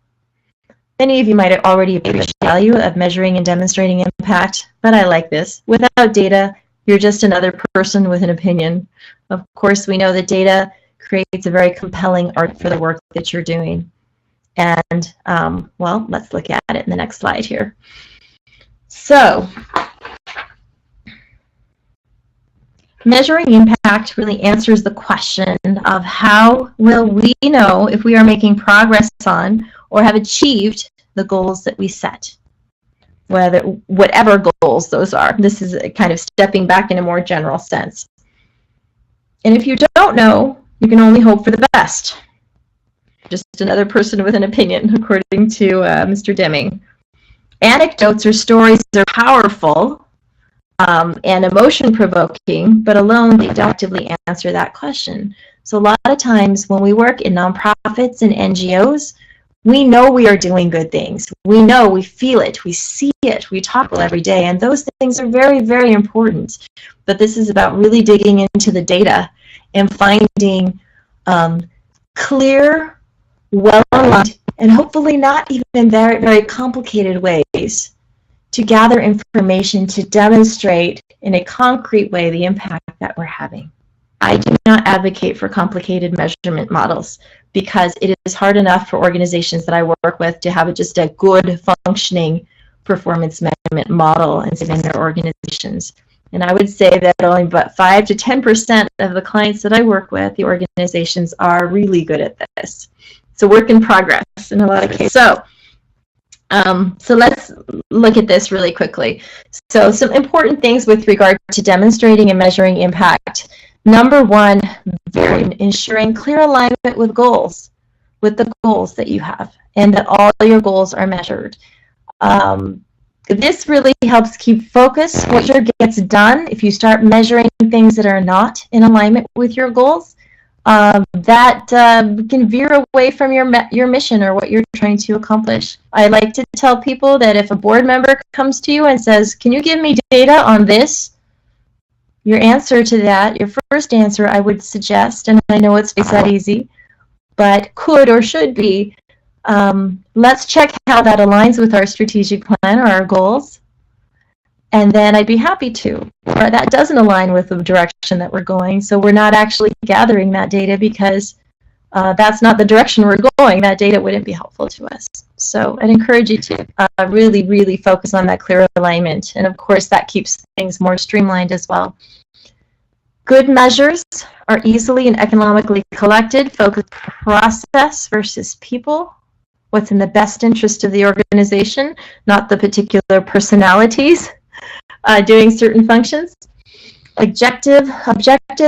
Many of you might already appreciate the value of measuring and demonstrating impact, but I like this. Without data, you're just another person with an opinion. Of course, we know that data creates a very compelling art for the work that you're doing. And, well, let's look at it in the next slide here. So, Measuring impact really answers the question of how will we know if we are making progress on or have achieved the goals that we set, whatever goals those are. This is kind of stepping back in a more general sense. And if you don't know, you can only hope for the best. Just another person with an opinion, according to Mr. Deming. Anecdotes or stories are powerful and emotion-provoking, but alone they don't actively answer that question. So a lot of times when we work in nonprofits and NGOs, we know we are doing good things. We know, we feel it, we see it, we talk every day, and those things are very, very important. But this is about really digging into the data and finding clear, well-aligned, and hopefully not even very, very complicated ways to gather information to demonstrate in a concrete way the impact that we're having. I do not advocate for complicated measurement models because it is hard enough for organizations that I work with to have just a good functioning performance measurement model in their organizations. And I would say that only about 5 to 10% of the clients that I work with, the organizations, are really good at this. It's a work in progress in a lot of cases. So let's look at this really quickly. So some important things with regard to demonstrating and measuring impact. Number one, ensuring clear alignment with goals, with the goals that you have, and that all your goals are measured. This really helps keep focus. What gets done if you start measuring things that are not in alignment with your goals, that can veer away from your mission or what you're trying to accomplish. I like to tell people that if a board member comes to you and says, "Can you give me data on this?" Your answer to that, your first answer, I would suggest, and I know it's that easy, but could or should be, let's check how that aligns with our strategic plan or our goals, and then I'd be happy to. Or that doesn't align with the direction that we're going, so we're not actually gathering that data because that's not the direction we're going. That data wouldn't be helpful to us. So I'd encourage you to really, really focus on that clear alignment, and of course that keeps things more streamlined as well. Good measures are easily and economically collected. Focus process versus people. What's in the best interest of the organization, not the particular personalities doing certain functions. Objective,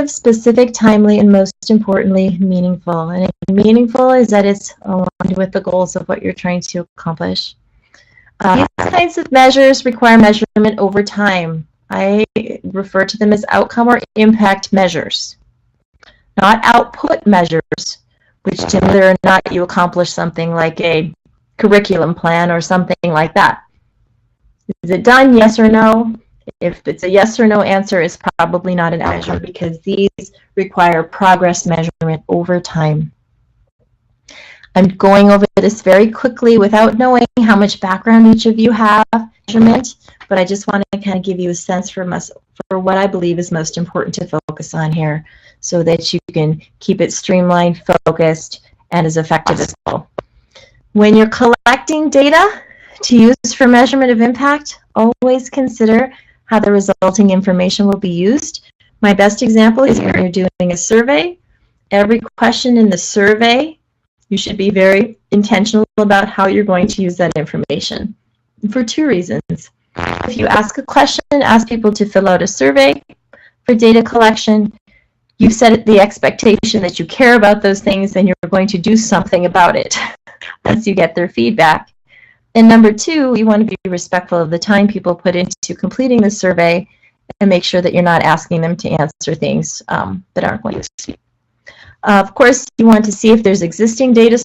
specific, timely, and most importantly, meaningful. And meaningful is that it's aligned with the goals of what you're trying to accomplish. These kinds of measures require measurement over time. I refer to them as outcome or impact measures, not output measures, which determine whether or not you accomplish something like a curriculum plan or something like that. Is it done, yes or no? If it's a yes or no answer, it's probably not an measure because these require progress measurement over time. I'm going over this very quickly without knowing how much background each of you have measurement, but I just want to kind of give you a sense for what I believe is most important to focus on here so that you can keep it streamlined, focused, and as effective as possible. When you're collecting data to use for measurement of impact, always consider how the resulting information will be used. My best example is when you're doing a survey. Every question in the survey, you should be very intentional about how you're going to use that information for two reasons. If you ask a question, ask people to fill out a survey for data collection, you set the expectation that you care about those things and you're going to do something about it once you get their feedback. And number two, you want to be respectful of the time people put into completing the survey and make sure that you're not asking them to answer things that aren't going to speak. Of course, you want to see if there's existing data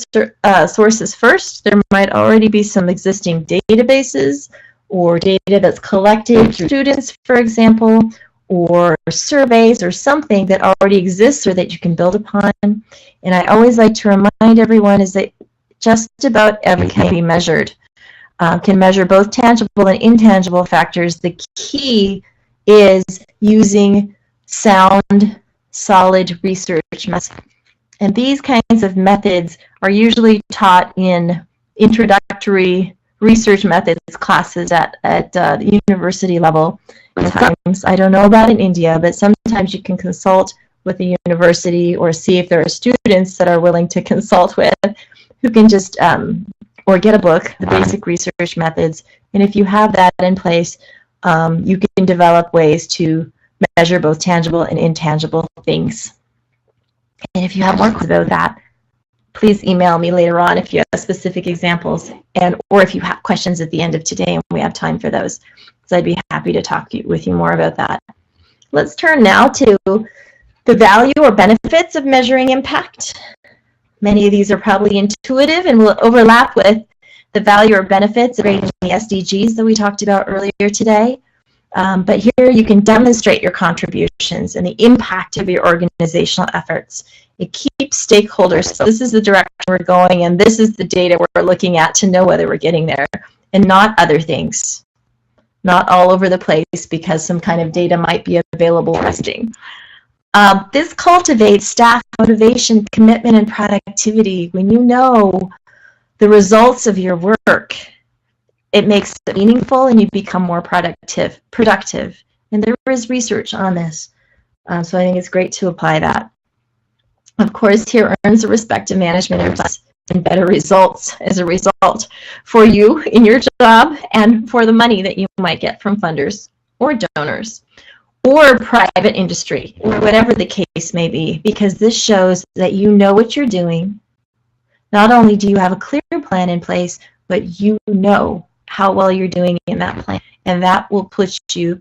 sources first. There might already be some existing databases or data that's collected through students, for example, or surveys or something that already exists or that you can build upon. And I always like to remind everyone is that just about everything can be measured. Can measure both tangible and intangible factors. The key is using sound, solid research methods. And these kinds of methods are usually taught in introductory research methods classes at the university level. Sometimes, I don't know about in India, but sometimes you can consult with a university or see if there are students that are willing to consult with who can just, or get a book, the basic research methods. And if you have that in place, you can develop ways to measure both tangible and intangible things. And if you have more about that, please email me later on if you have specific examples, or if you have questions at the end of today and we have time for those. So I'd be happy to talk with you more about that. Let's turn now to the value or benefits of measuring impact. Many of these are probably intuitive and will overlap with the value or benefits of the SDGs that we talked about earlier today. But here you can demonstrate your contributions and the impact of your organizational efforts. It keeps stakeholders, so this is the direction we're going and this is the data we're looking at to know whether we're getting there, and not other things. Not all over the place because some kind of data might be available resting. This cultivates staff motivation, commitment, and productivity. When you know the results of your work, it makes it meaningful and you become more productive. And there is research on this, so I think it's great to apply that. Of course, here earns the respect of management and better results as a result for you in your job and for the money that you might get from funders or donors or private industry, or whatever the case may be, because this shows that you know what you're doing. Not only do you have a clear plan in place, but you know how well you're doing in that plan, and that will put you,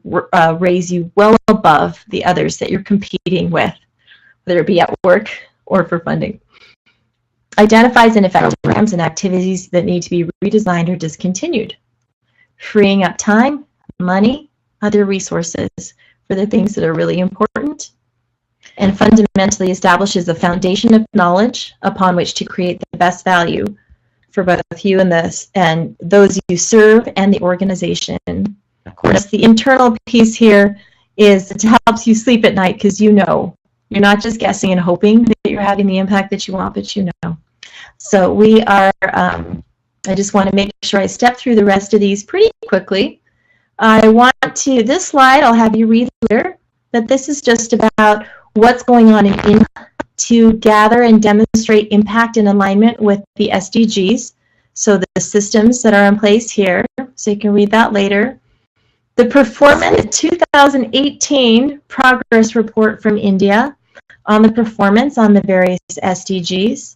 raise you well above the others that you're competing with, whether it be at work or for funding. Identifies ineffective programs and activities that need to be redesigned or discontinued, freeing up time, money, other resources for the things that are really important, and fundamentally establishes a foundation of knowledge upon which to create the best value for both you and those you serve and the organization. Of course, the internal piece here is it helps you sleep at night because you know. You're not just guessing and hoping that you're having the impact that you want, but you know. So we are, I just want to make sure I step through the rest of these pretty quickly. I want to, this slide, I'll have you read later, but this is just about what's going on to gather and demonstrate impact in alignment with the SDGs. So the systems that are in place here, so you can read that later. The performance 2018 progress report from India on the performance on the various SDGs.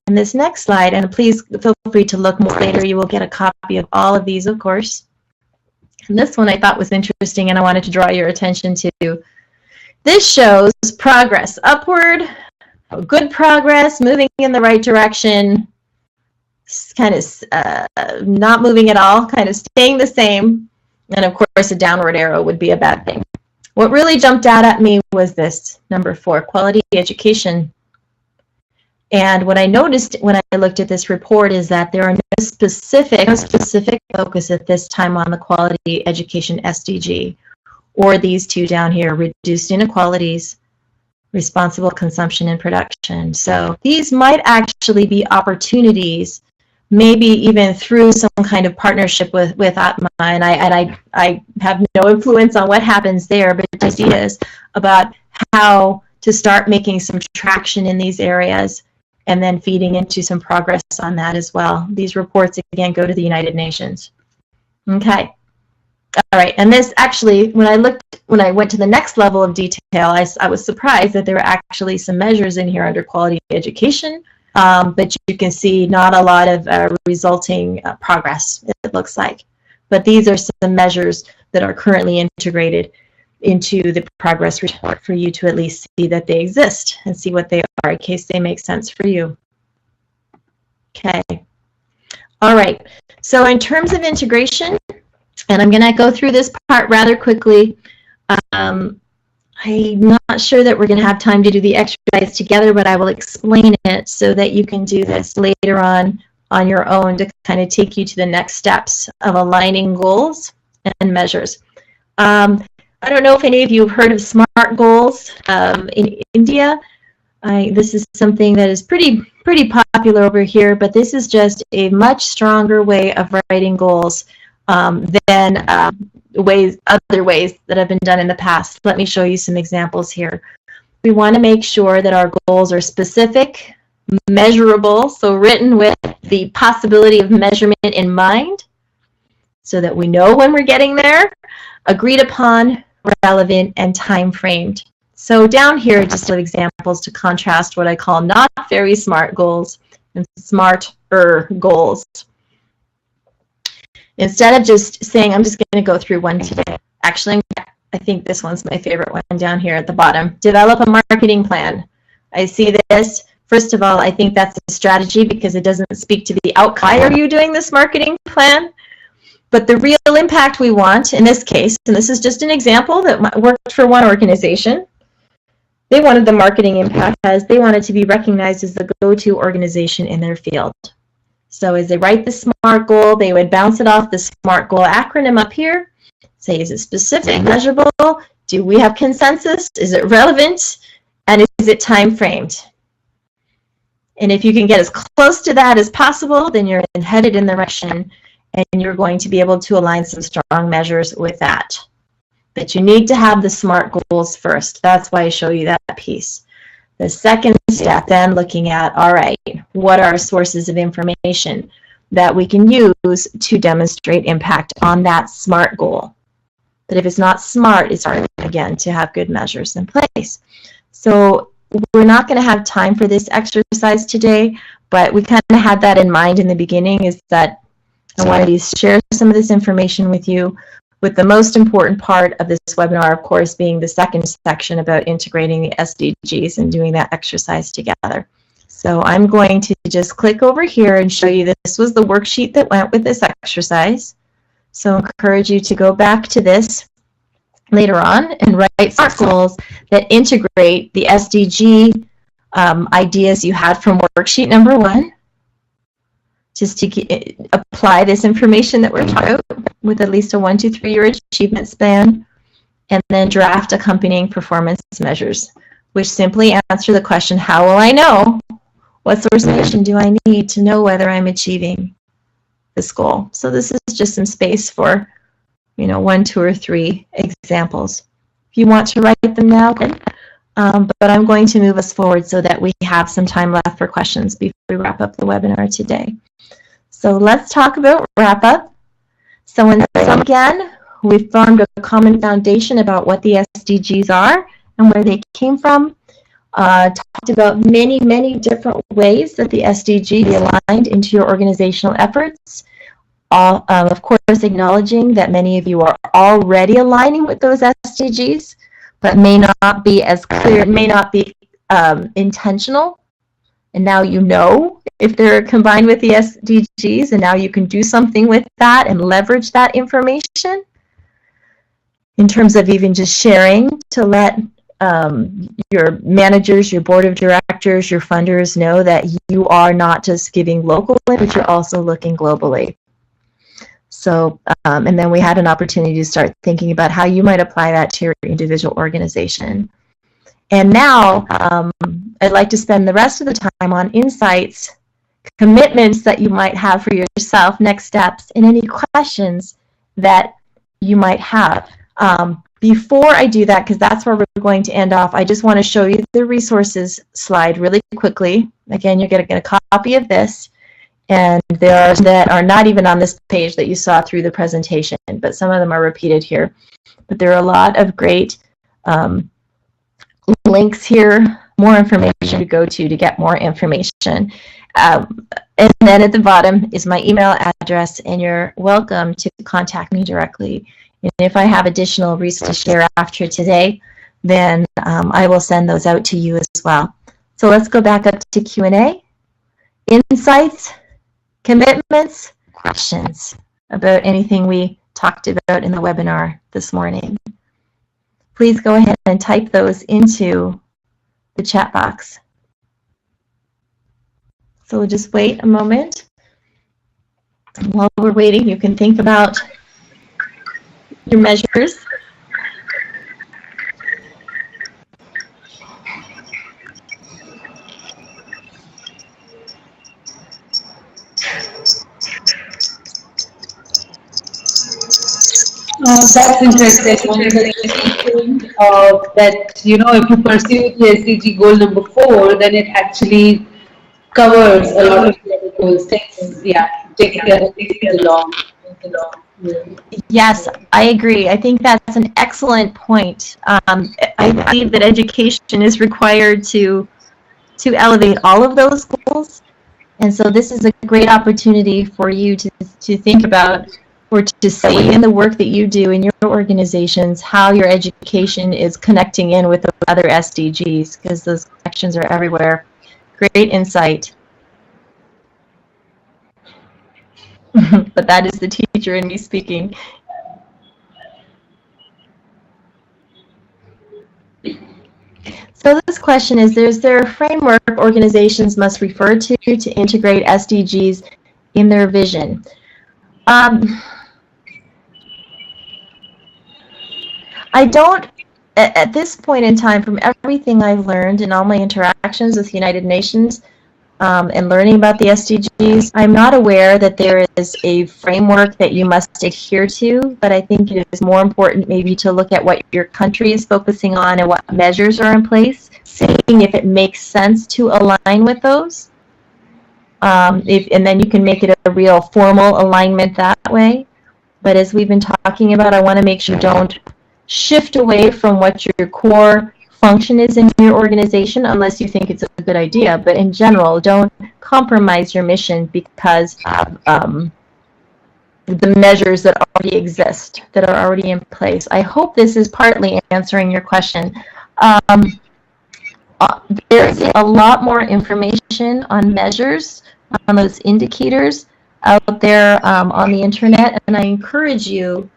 And this next slide, and please feel free to look more later, you will get a copy of all of these, of course. And this one I thought was interesting and I wanted to draw your attention to. This shows progress upward, good progress, moving in the right direction, kind of not moving at all, kind of staying the same, and of course a downward arrow would be a bad thing. What really jumped out at me was this, number 4, quality education. And what I noticed when I looked at this report is that there are no specific focus at this time on the quality education SDG, or these two down here, reduced inequalities, responsible consumption and production. So these might actually be opportunities, maybe even through some kind of partnership with Atma, and I have no influence on what happens there, but ideas about how to start making some traction in these areas and then feeding into some progress on that as well. These reports, again, go to the United Nations. Okay. All right, and this actually, when I went to the next level of detail, I was surprised that there were actually some measures in here under quality education, but you can see not a lot of resulting progress, it looks like. But these are some measures that are currently integrated into the progress report for you to at least see that they exist and see what they are in case they make sense for you. Okay. All right, so in terms of integration, and I'm going to go through this part rather quickly. I'm not sure that we're going to have time to do the exercise together, but I will explain it so that you can do this later on your own to kind of take you to the next steps of aligning goals and measures. I don't know if any of you have heard of SMART goals in India. This is something that is pretty popular over here, but this is just a much stronger way of writing goals than other ways that have been done in the past. Let me show you some examples here. We want to make sure that our goals are specific, measurable, so written with the possibility of measurement in mind, so that we know when we're getting there, agreed upon, relevant, and time-framed. So down here, just some examples to contrast what I call not very smart goals and smarter goals. Instead of just saying, I'm just going to go through one today. Actually, I think this one's my favorite one down here at the bottom. Develop a marketing plan. I see this. First of all, I think that's a strategy because it doesn't speak to the outcome. Why are you doing this marketing plan? But the real impact we want in this case, and this is just an example that worked for one organization, they wanted the marketing impact as they wanted to be recognized as the go-to organization in their field. So as they write the SMART goal, they would bounce it off the SMART goal acronym up here. Say, is it specific, measurable? Do we have consensus? Is it relevant? And is it time-framed? And if you can get as close to that as possible, then you're headed in the direction, and you're going to be able to align some strong measures with that. But you need to have the SMART goals first. That's why I show you that piece. The second step, then looking at, all right, what are sources of information that we can use to demonstrate impact on that SMART goal? But if it's not SMART, it's hard, again, to have good measures in place. So we're not going to have time for this exercise today, but we kind of had that in mind in the beginning, is that I wanted to share some of this information with you, with the most important part of this webinar, of course, being the second section about integrating the SDGs and doing that exercise together. So I'm going to just click over here and show you that this was the worksheet that went with this exercise. So I encourage you to go back to this later on and write SMART goals that integrate the SDG ideas you had from worksheet number 1. Just to apply this information that we're talking about with at least a 1, 2, 3 year achievement span, and then draft accompanying performance measures, which simply answer the question, how will I know? What source of information do I need to know whether I'm achieving this goal? So this is just some space for, 1, 2, or 3 examples. If you want to write them now, good. But I'm going to move us forward so that we have some time left for questions before we wrap up the webinar today. So let's talk about wrap up. So in sum again, we've formed a common foundation about what the SDGs are and where they came from. Talked about many, many different ways that the SDG be aligned into your organizational efforts. Of course, acknowledging that many of you are already aligning with those SDGs, but may not be as clear, may not be intentional. And now you know if they're combined with the SDGs, and now you can do something with that and leverage that information in terms of even just sharing to let your managers, your board of directors, your funders know that you are not just giving locally, but you're also looking globally. So, and then we had an opportunity to start thinking about how you might apply that to your individual organization. And now I'd like to spend the rest of the time on insights, commitments that you might have for yourself, next steps, and any questions that you might have. Before I do that, because that's where we're going to end off, I just want to show you the resources slide really quickly. Again, you're going to get a copy of this. And there are that are not even on this page that you saw through the presentation, but some of them are repeated here. But there are a lot of great links here, more information to go to get more information. And then at the bottom is my email address, and you're welcome to contact me directly. And if I have additional resources to share after today, then I will send those out to you as well. So let's go back up to Q&A. Insights, commitments, questions about anything we talked about in the webinar this morning. Please go ahead and type those into the chat box. So we'll just wait a moment. While we're waiting, you can think about your measures. That's interesting, Monica. That if you pursue the SDG goal number 4, then it actually covers a lot of the other goals. Takes care of things along. Yeah. Yes, I agree. I think that's an excellent point. I believe that education is required to elevate all of those goals. And so this is a great opportunity for you to think about or to see in the work that you do in your organizations how your education is connecting in with the other SDGs, because those connections are everywhere. Great insight. But that is the teacher in me speaking. So this question is, is there a framework organizations must refer to integrate SDGs in their vision? I don't, at this point in time, from everything I've learned in all my interactions with the United Nations and learning about the SDGs, I'm not aware that there is a framework that you must adhere to, but I think it is more important maybe to look at what your country is focusing on and what measures are in place, seeing if it makes sense to align with those. And then you can make it a real formal alignment that way. But as we've been talking about, I want to make sure you don't shift away from what your core function is in your organization unless you think it's a good idea. But in general, don't compromise your mission because of the measures that already exist, that are already in place. I hope this is partly answering your question. There's a lot more information on measures, on those indicators out there on the internet, and I encourage you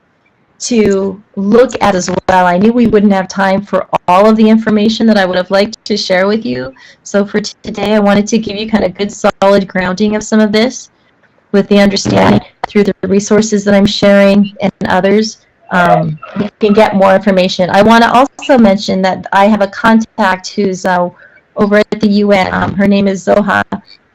to look at as well. I knew we wouldn't have time for all of the information that I would have liked to share with you. So for today, I wanted to give you kind of good solid grounding of some of this with the understanding through the resources that I'm sharing and others. You can get more information. I want to also mention that I have a contact who's over at the UN. Her name is Zoha,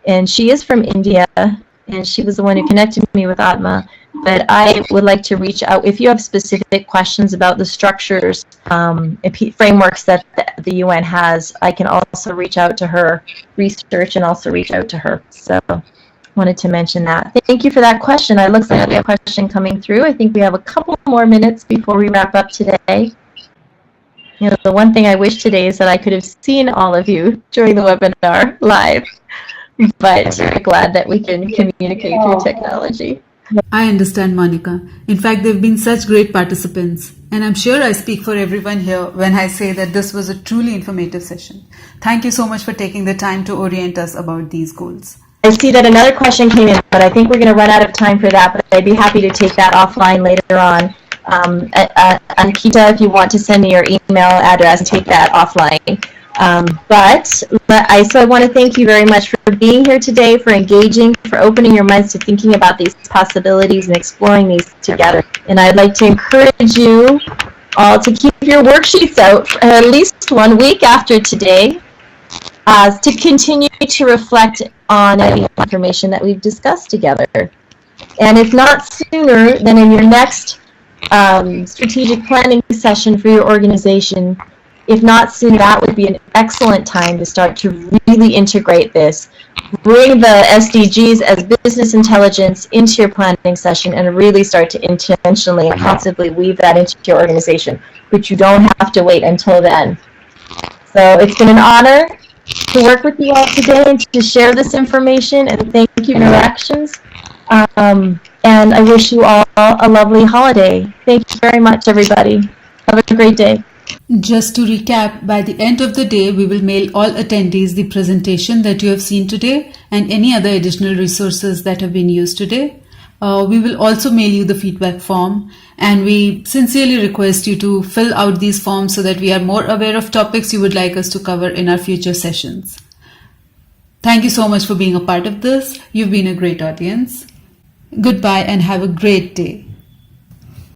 and she is from India, and she was the one who connected me with Atma. But I would like to reach out if you have specific questions about the structures, frameworks that the UN has. I can also reach out to her, research, and also reach out to her. So wanted to mention that. Thank you for that question. It looks like we have a question coming through. I think we have a couple more minutes before we wrap up today. The one thing I wish today is that I could have seen all of you during the webinar live, but I'm glad that we can communicate through technology. I understand, Monica. In fact, there have been such great participants, and I'm sure I speak for everyone here when I say that this was a truly informative session. Thank you so much for taking the time to orient us about these goals. I see that another question came in, but I think we're going to run out of time for that, but I'd be happy to take that offline later on. Ankita, if you want to send me your email address, take that offline. I want to thank you very much for being here today, for engaging, for opening your minds to thinking about these possibilities and exploring these together. And I'd like to encourage you all to keep your worksheets out for at least 1 week after today, to continue to reflect on the information that we've discussed together. And if not sooner, then in your next strategic planning session for your organization, if not soon, that would be an excellent time to start to really integrate this. Bring the SDGs as business intelligence into your planning session and really start to intentionally and constantly weave that into your organization, but you don't have to wait until then. So it's been an honor to work with you all today and to share this information, and thank you for your actions. And I wish you all a lovely holiday. Thank you very much, everybody. Have a great day. Just to recap, by the end of the day, we will mail all attendees the presentation that you have seen today and any other additional resources that have been used today. We will also mail you the feedback form, and we sincerely request you to fill out these forms so that we are more aware of topics you would like us to cover in our future sessions. Thank you so much for being a part of this. You've been a great audience. Goodbye and have a great day.